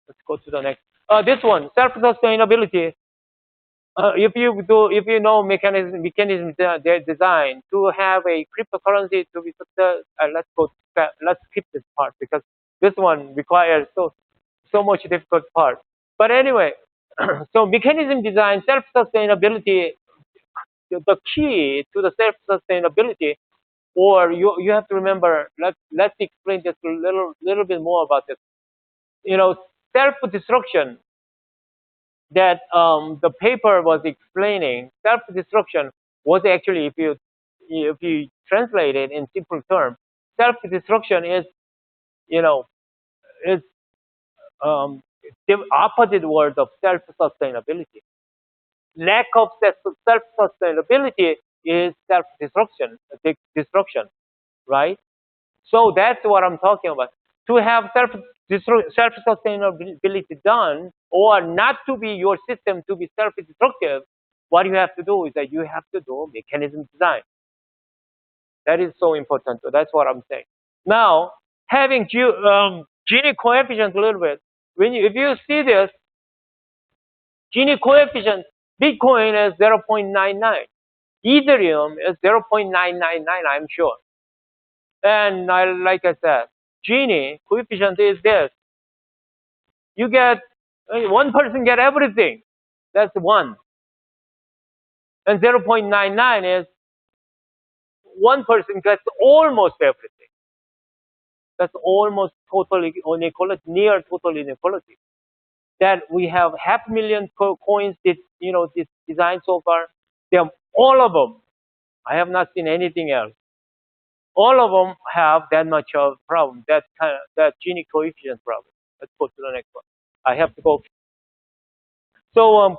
Let's go to the next. This one, self-sustainability. If you know mechanism design to have a cryptocurrency to be success, let's skip this part because this one requires so much difficult part. But anyway, so mechanism design, self-sustainability, the key to the self-sustainability, or you have to remember, let's explain this a little bit more about this. Self-destruction that the paper was explaining, self-destruction was actually, if you translate it in simple terms, self-destruction you know is um, the opposite word of self-sustainability. Lack of self-sustainability is destruction, right? So that's what I'm talking about. To have self-sustainability done, or not to be your system to be self-destructive, what you have to do is that you have to do mechanism design. That is so important. So that's what I'm saying. Now, having Gini coefficient a little bit. If you see this, Gini coefficient, Bitcoin is 0.99. Ethereum is 0.999, I'm sure. And like I said, Gini coefficient is this. You get, one person get everything. That's one. And 0.99 is one person gets almost everything. That's almost total inequality, near total inequality. That we have 500,000 coins, this designed so far. They have all of them. I have not seen anything else. All of them have that much of problem, that Gini coefficient problem. Let's go to the next one. I have to go. So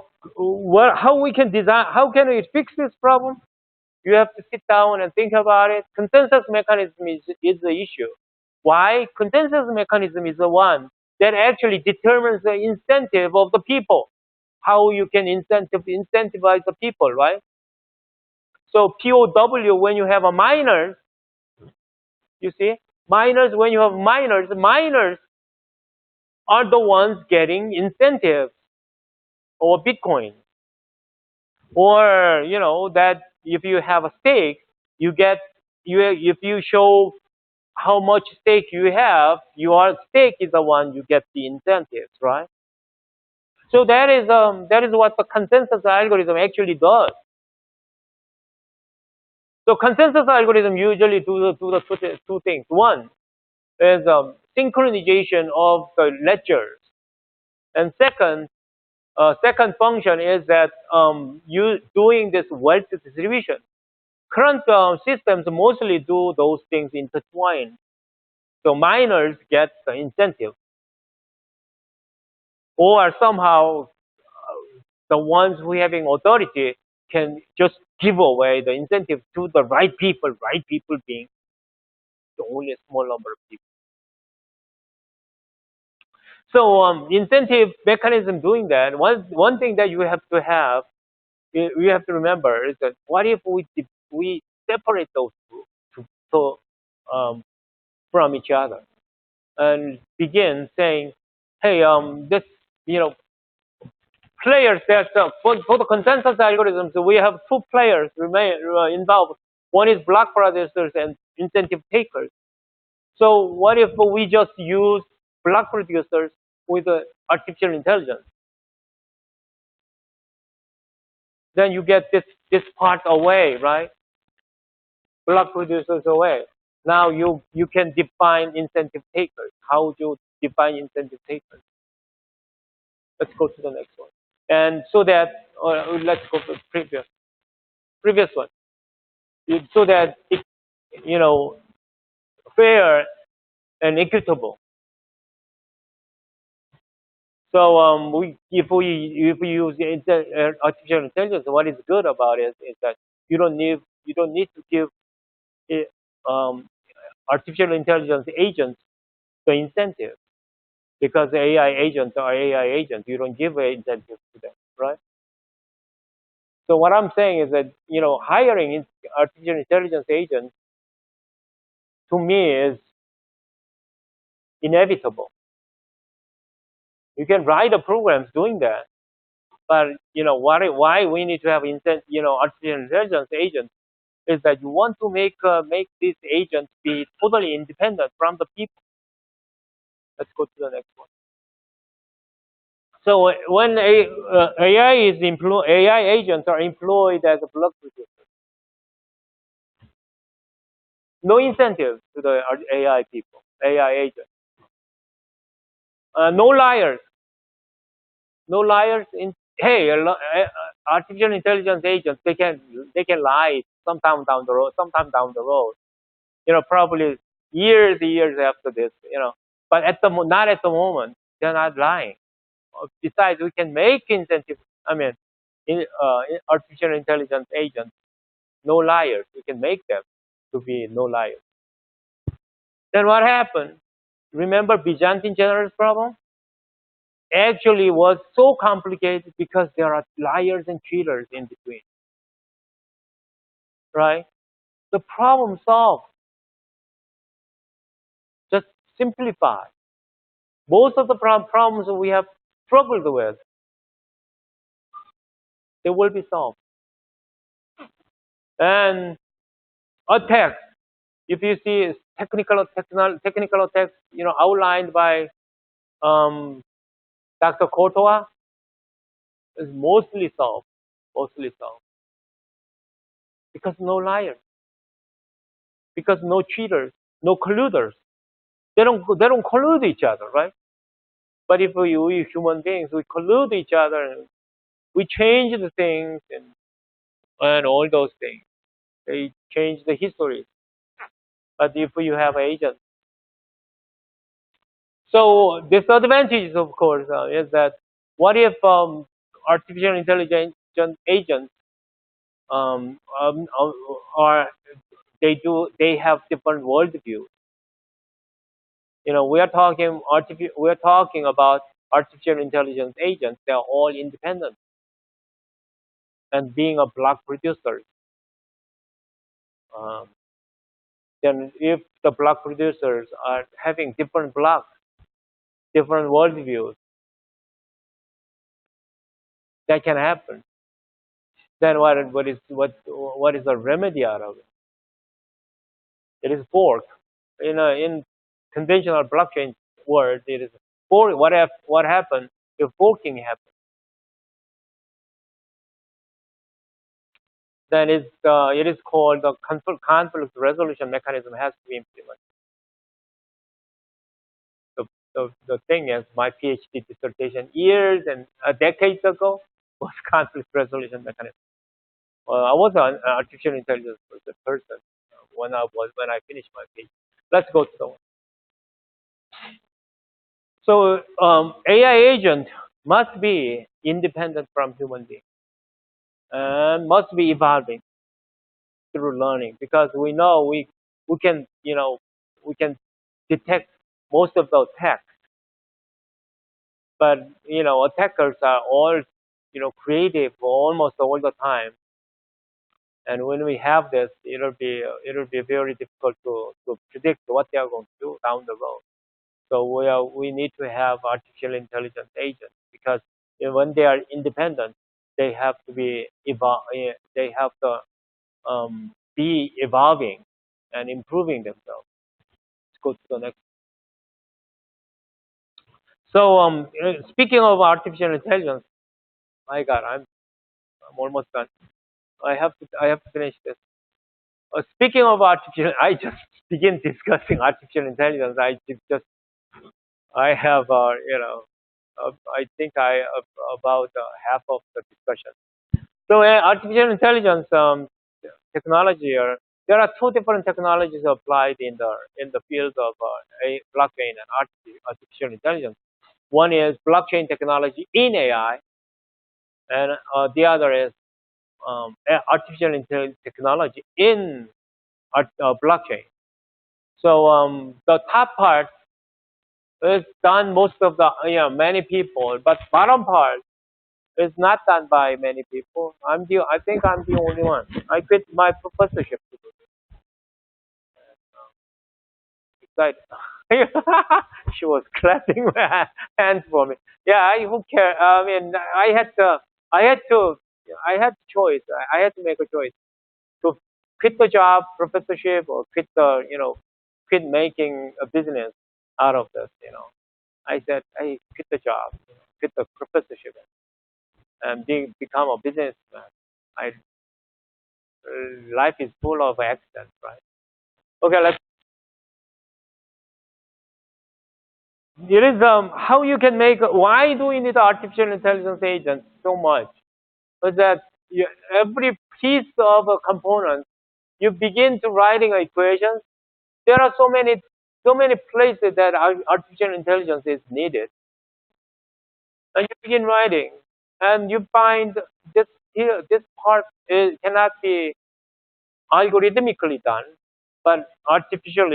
how we can design? How can we fix this problem? You have to sit down and think about it. Consensus mechanism is the issue. Why? Consensus mechanism is the one that actually determines the incentive of the people. How you can incentivize the people, right? So POW, when you have a miners, you see, when you have miners are the ones getting incentives or Bitcoin. Or, that if you have a stake, if you show how much stake you have, your stake is the one you get the incentives, right? So that is what the consensus algorithm actually does. So consensus algorithm usually do the two things. One is synchronization of the ledgers, and second function is that you doing this wealth distribution. Current systems mostly do those things intertwined. So miners get the incentive, or somehow the ones who having authority can just give away the incentive to the right people being the only small number of people. So incentive mechanism doing that, one thing that you have to remember is that what if we separate those two from each other? and begin saying, hey, this, you know, players that for the consensus algorithms, we have two players remain involved. One is block producers and incentive takers. So what if we just use block producers with artificial intelligence? Then you get this part away, right? Block producers away. Now you can define incentive takers. How would you define incentive takers? Let's go to the next one. And so that let's go to the previous one. So that it, you know, fair and equitable. So if we use artificial intelligence, what is good about it is that you don't need to give it, artificial intelligence agents the incentive, because AI agents are AI agents. You don't give an incentive to them, right? So what I'm saying is that hiring artificial intelligence agents to me is inevitable. You can write the programs doing that, but why we need to have artificial intelligence agents is that you want to make these agents be totally independent from the people. Let's go to the next one. So when AI agents are employed as a block producer, no incentive to the AI people, AI agents. No liars, no liars. Hey, artificial intelligence agents, they can lie sometime down the road, probably years after this, but not at the moment, they're not lying. Besides, we can make incentive. I mean, artificial intelligence agents no liars. We can make them to be no liars. Then what happened? Remember Byzantine generals problem? Actually was so complicated because there are liars and cheaters in between. Right? The problem solved. Just simplify. Most of the problems we have struggled with, they will be solved. And attacks. If you see technical attacks, outlined by Dr. Kotoa, is mostly solved. Mostly solved. Because no liars. Because no cheaters, no colluders. They don't collude each other, right? But if we human beings, we collude each other and we change the things and all those things. They change the history. But if you have agents, so disadvantages, of course, is that what if artificial intelligence agents are they have different worldviews. We are talking about artificial intelligence agents. They are all independent and being a block producer. Um, then if the block producers are having different blocks, different worldviews, that can happen. Then what is the remedy out of it? It is fork. In conventional blockchain world, it is fork. What happened if forking happens? Then it is called the conflict resolution mechanism has to be implemented. The thing is, my PhD dissertation years and decades ago was conflict resolution mechanism. I was an artificial intelligence person when I finished my PhD. Let's go to the one. So AI agent must be independent from human beings and must be evolving through learning, because we know we can we can detect most of the attacks, but attackers are all creative almost all the time, and when we have this, it'll be very difficult to predict what they are going to do down the road. So we need to have artificial intelligence agents because when they are independent, they have to they have to be evolving and improving themselves. Let's go to the next. So speaking of artificial intelligence, my God, I'm almost done. I have to finish this. Speaking of artificial, I just begin discussing artificial intelligence. Just I have I think I about half of the discussion. So artificial intelligence technology, there are two different technologies applied in the field of blockchain and artificial intelligence. One is blockchain technology in AI, and the other is artificial intelligence technology in blockchain. So the top part is done most of the many people, but bottom part is not done by many people. I think I'm the only one. I quit my professorship to do this. She was clapping my hands for me. Yeah, who care? I mean, I had to, I had choice. I had to make a choice to quit the job, professorship, or quit the, quit making a business out of this. I said, I quit the job, quit the professorship, and become a businessman. I Life is full of accidents, right? Okay, let's. It is how you can make. Why do we need artificial intelligence agents so much? Is that every piece of a component, you begin to writing equations. There are so many places that artificial intelligence is needed, and you begin writing, and you find this here, this part cannot be algorithmically done, but artificial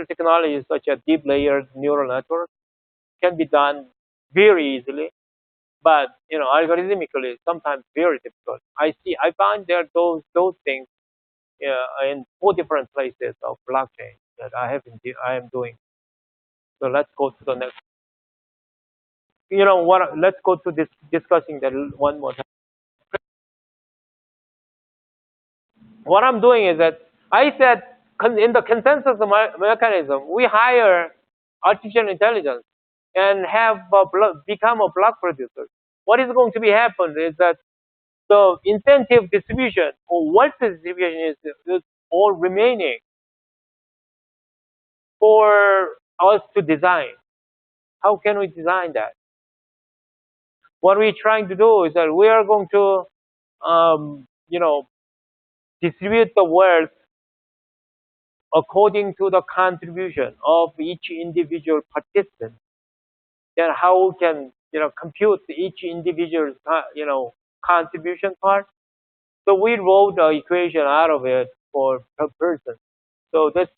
technologies such as deep layered neural networks can be done very easily. But algorithmically, sometimes very difficult. I find there those things in four different places of blockchain that I am doing. So let's go to the next. What? Let's go to this discussing that one more time. What I'm doing is that I said in the consensus mechanism, we hire artificial intelligence and have become a block producer. What is going to be happen is that the incentive distribution or wealth distribution is all remaining for us to design. How can we design that? What we're trying to do is that we are going to, distribute the wealth according to the contribution of each individual participant. Then how we can, compute each individual's, contribution part. So we wrote the equation out of it for per person. So this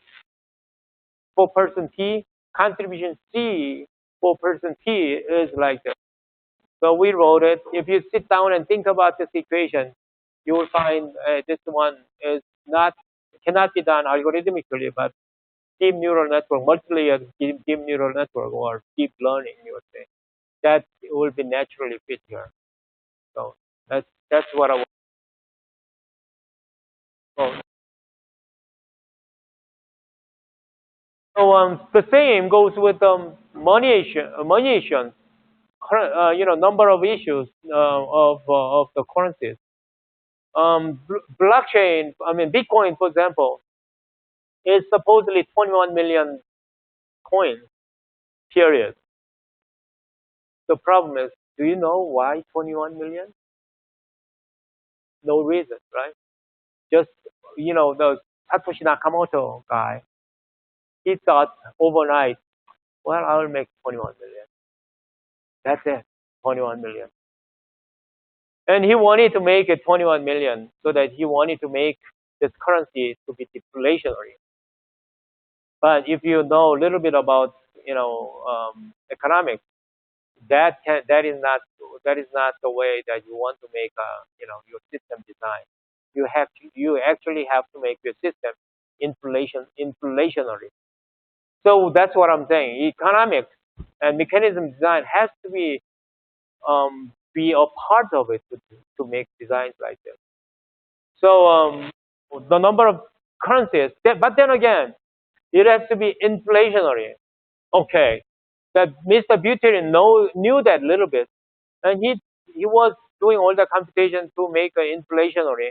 for person T, contribution C for person T is like this. So we wrote it. If you sit down and think about this equation, you will find this one is not cannot be done algorithmically, but deep neural network, multi-layered deep neural network, or deep learning, you would say, that will be naturally fit here. So that's what I want. So, the same goes with money issuance. Number of issues of the currencies. Blockchain, I mean, Bitcoin, for example, is supposedly 21 million coins. Period. The problem is, do you know why 21 million? No reason, right? Just the Satoshi Nakamoto guy, he thought overnight, well, I will make 21 million. That's it, 21 million. And he wanted to make it 21 million so that he wanted to make this currency to be deflationary. But if you know a little bit about economics, that is not the way that you want to make your system design. You actually have to make your system inflationary. So that's what I'm saying. Economics and mechanism design has to be a part of it to make designs like this. So the number of currencies, but then again, it has to be inflationary. Okay, that Mr. Buterin knew that little bit, and he was doing all the computation to make an inflationary,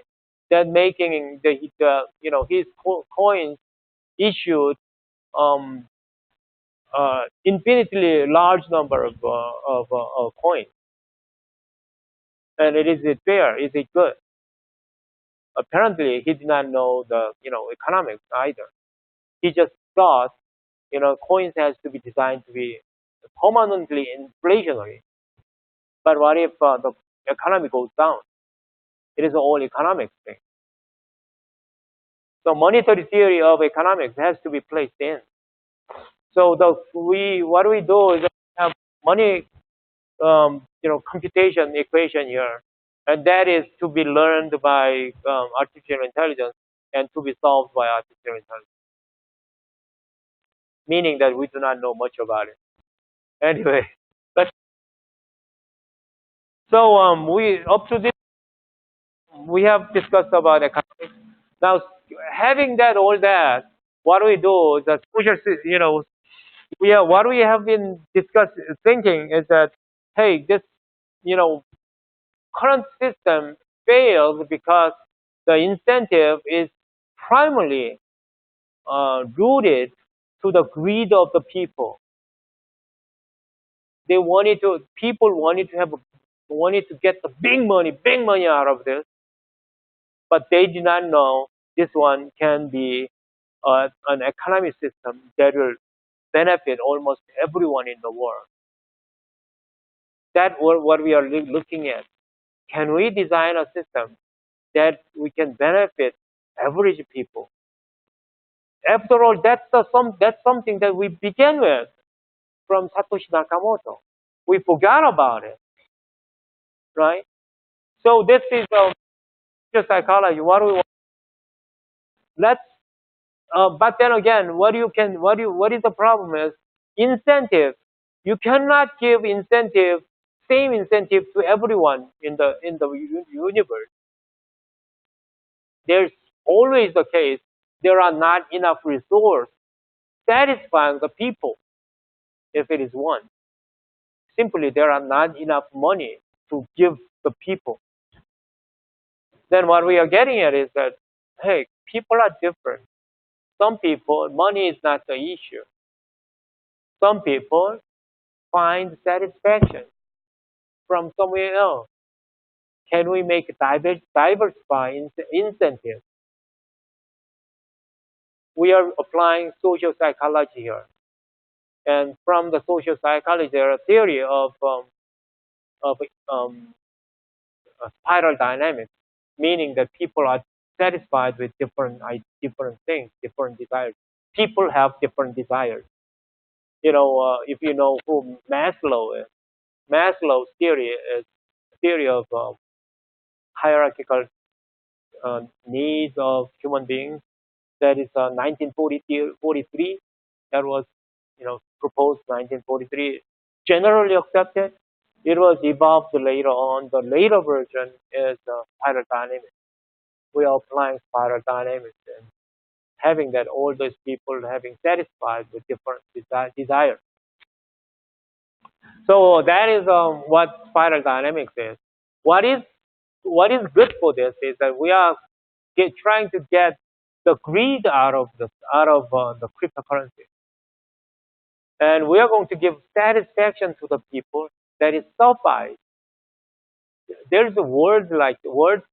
that making the his coins issued um, infinitely large number of coins. And is it fair? Is it good? Apparently, he did not know the economics either. He just thought coins has to be designed to be permanently inflationary. But what if the economy goes down? It is all economics thing. So monetary theory of economics has to be placed in. So what we do is have money computation equation here, and that is to be learned by artificial intelligence and to be solved by artificial intelligence. Meaning that we do not know much about it. Anyway, but so we up to this we have discussed about economics. Now, having that all that, what we do is that social, what we have been thinking is that hey, this you know current system fails because the incentive is primarily rooted to the greed of the people. People wanted to get the big money out of this, but they did not know this one can be an economic system that will benefit almost everyone in the world. That's what we are looking at. Can we design a system that we can benefit average people? After all, that's something that we began with from Satoshi Nakamoto. We forgot about it, right? So this is psychology. What do we want? Let's. But then again, what is the problem is incentive. You cannot give same incentive to everyone in the universe. There's always the case. There are not enough resources satisfying the people if it is one. Simply, there are not enough money to give the people. Then what we are getting at is that, hey, people are different. Some people, money is not the issue. Some people find satisfaction from somewhere else. Can we make diversify incentives? We are applying social psychology here. And from the social psychology, there are a theory of um, spiral dynamics, meaning that people are satisfied with different things, different desires. People have different desires. If you know who Maslow is, Maslow's theory is theory of hierarchical needs of human beings. That is 1943. That was, proposed 1943. Generally accepted. It was evolved later on. The later version is spiral dynamics. We are applying spiral dynamics and having that all those people having satisfied with different desires. So that is what spiral dynamics is. What is good for this is that we are trying to get the greed out of the cryptocurrency, and we are going to give satisfaction to the people that is suffice. There is a word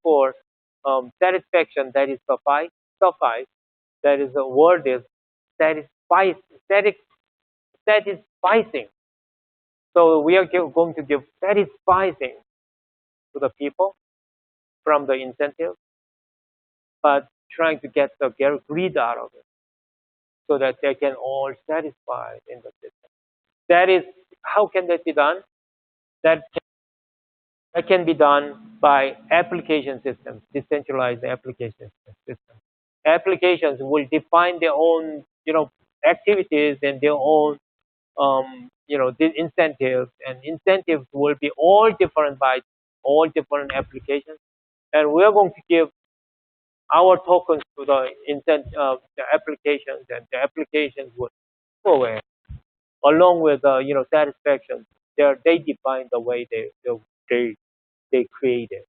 for satisfaction that is suffice. Suffice. That is the word is satisfice. Satisficing. So we are going to give satisficing to the people from the incentive, but trying to get the greed out of it so that they can all satisfy in the system. That is, how can that be done? That can be done by application systems, decentralized application systems. Applications will define their own, activities and their own the incentives, and incentives will be all different by all different applications. And we're going to give our tokens to the applications, and the applications will go away along with satisfaction. They define the way they they create it.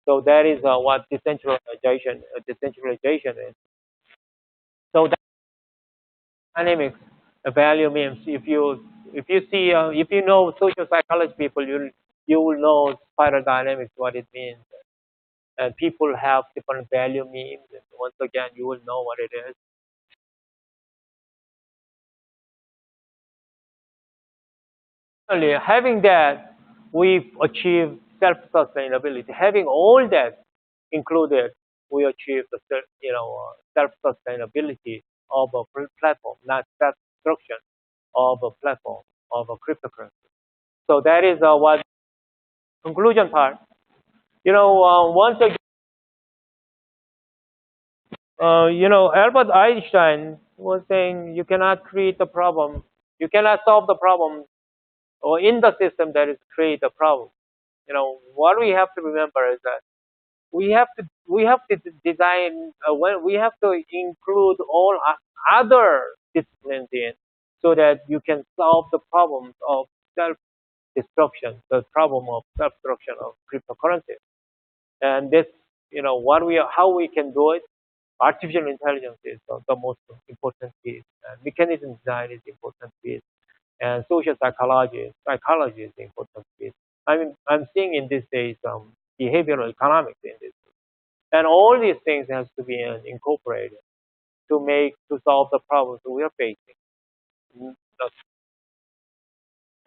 So that is what decentralization is. So that dynamics value means if you know social psychology people, you will know spiral dynamics what it means. And people have different value memes. And once again, you will know what it is. Only having that, we achieve self-sustainability. Having all that included, we achieve the self-sustainability of a platform, not self-destruction of a platform of a cryptocurrency. So that is what conclusion part. Once again, Albert Einstein was saying you cannot create the problem, you cannot solve the problem, or in the system that is create a problem. What we have to remember is that we have to design when we have to include all other disciplines in, so that you can solve the problems of self destruction, the problem of self destruction of cryptocurrency. And this, how we can do it. Artificial intelligence is the most important piece. And mechanism design is important piece. And social psychology is the important piece. I'm seeing in these days behavioral economics in this, and all these things has to be incorporated to solve the problems we are facing. Mm,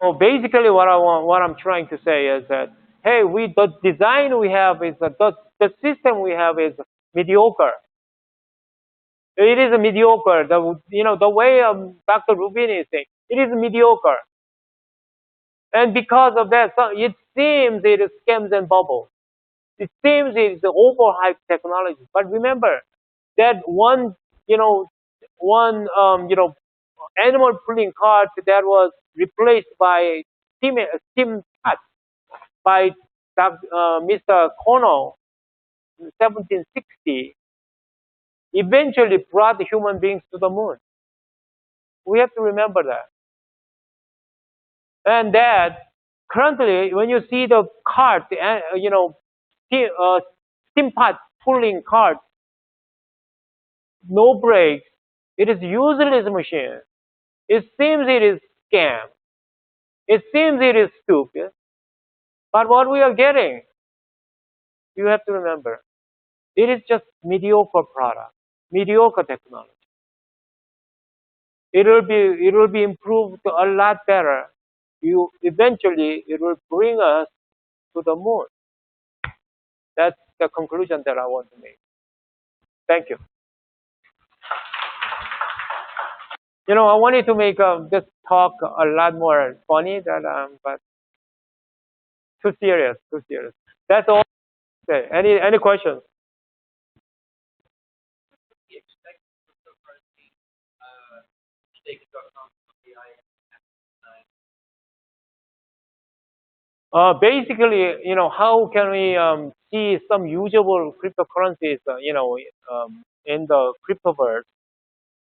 So basically, what I'm trying to say is that hey, the design we have is the system we have is mediocre. It is a mediocre. The way Dr. Rubin is saying it is mediocre. And because of that, so it seems it is scams and bubbles. It seems it is overhyped technology. But remember that one animal pulling cart that was replaced by steam cart by Mr. Kono in 1760 eventually brought human beings to the moon. We have to remember that. And that currently, when you see the cart, steam pot pulling cart, no brakes, it is useless machine. It seems it is scam. It seems it is stupid. But what we are getting, you have to remember, it is just mediocre product, mediocre technology. It will be improved a lot better. Eventually it will bring us to the moon. That's the conclusion that I want to make. Thank you. I wanted to make this talk a lot more funny, but too serious, too serious. That's all. Okay. Any questions? Basically, how can we see some usable cryptocurrencies, in the cryptoverse?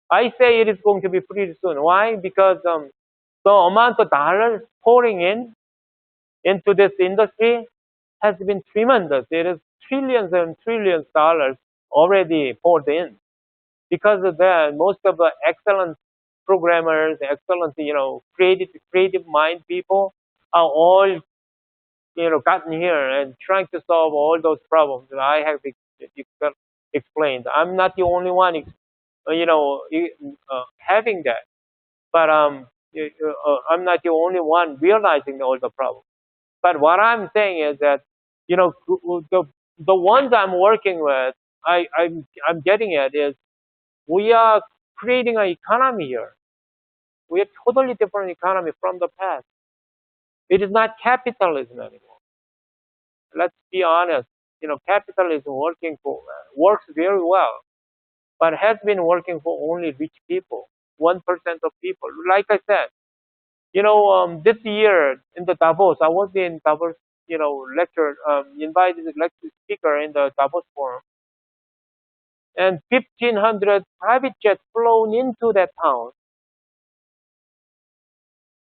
I say it is going to be pretty soon. Why? Because the amount of dollars pouring into this industry has been tremendous. It is trillions and trillions of dollars already poured in. Because of that, most of the excellent programmers, excellent, creative mind people are all, gotten here and trying to solve all those problems that I have explained. I'm not the only one, having that. But I'm not the only one realizing all the problems. But what I'm saying is that, the ones I'm working with, I'm getting at is we are creating an economy here. We are totally different economy from the past. It is not capitalism anymore. Let's be honest. Capitalism works very well, but has been working for only rich people. 1% of people. Like I said, this year in the Davos, I was in Davos, lecture, invited lecture speaker in the Davos forum, and 1,500 private jets flown into that town.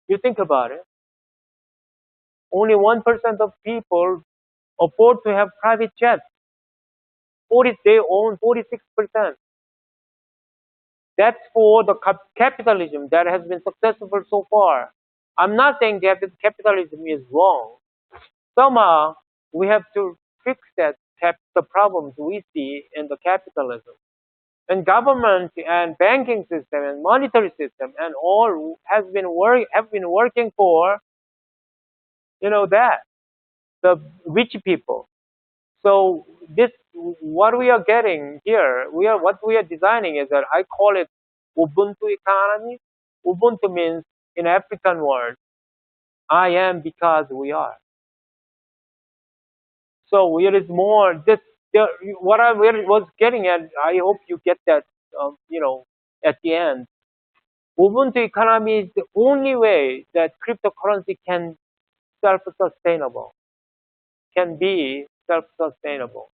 You think about it. Only 1% of people afford to have private jets. 40, they own 46%. That's for the capitalism that has been successful so far. I'm not saying that capitalism is wrong. Somehow we have to fix the problems we see in the capitalism. And government and banking system and monetary system and all have been working for that the rich people. So this what we are getting here, what we are designing is that I call it Ubuntu economy. Ubuntu means in African word, I am because we are. So it is more this. What I really was getting at, I hope you get that. At the end, Ubuntu economy is the only way that cryptocurrency self-sustainable, can be self-sustainable,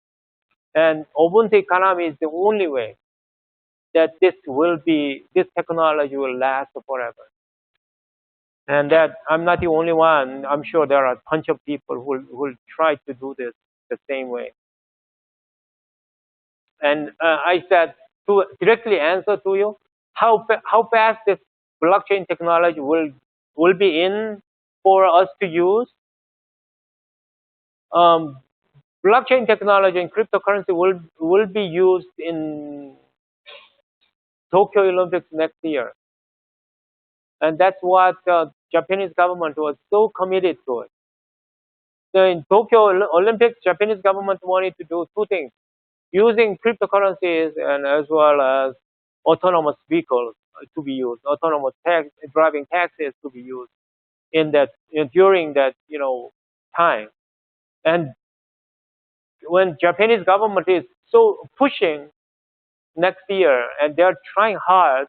and Ubuntu economy is the only way that this technology will last forever. And that I'm not the only one. I'm sure there are a bunch of people who will try to do this the same way. And I said, to directly answer to you, how fast this blockchain technology will be in for us to use. Um, Blockchain technology and cryptocurrency will be used in Tokyo Olympics next year, and that's what the Japanese government was so committed to it. So in Tokyo Olympics, Japanese government wanted to do two things: using cryptocurrencies and as well as autonomous vehicles to be used, autonomous driving taxis to be used during that time. And when Japanese government is so pushing next year and they're trying hard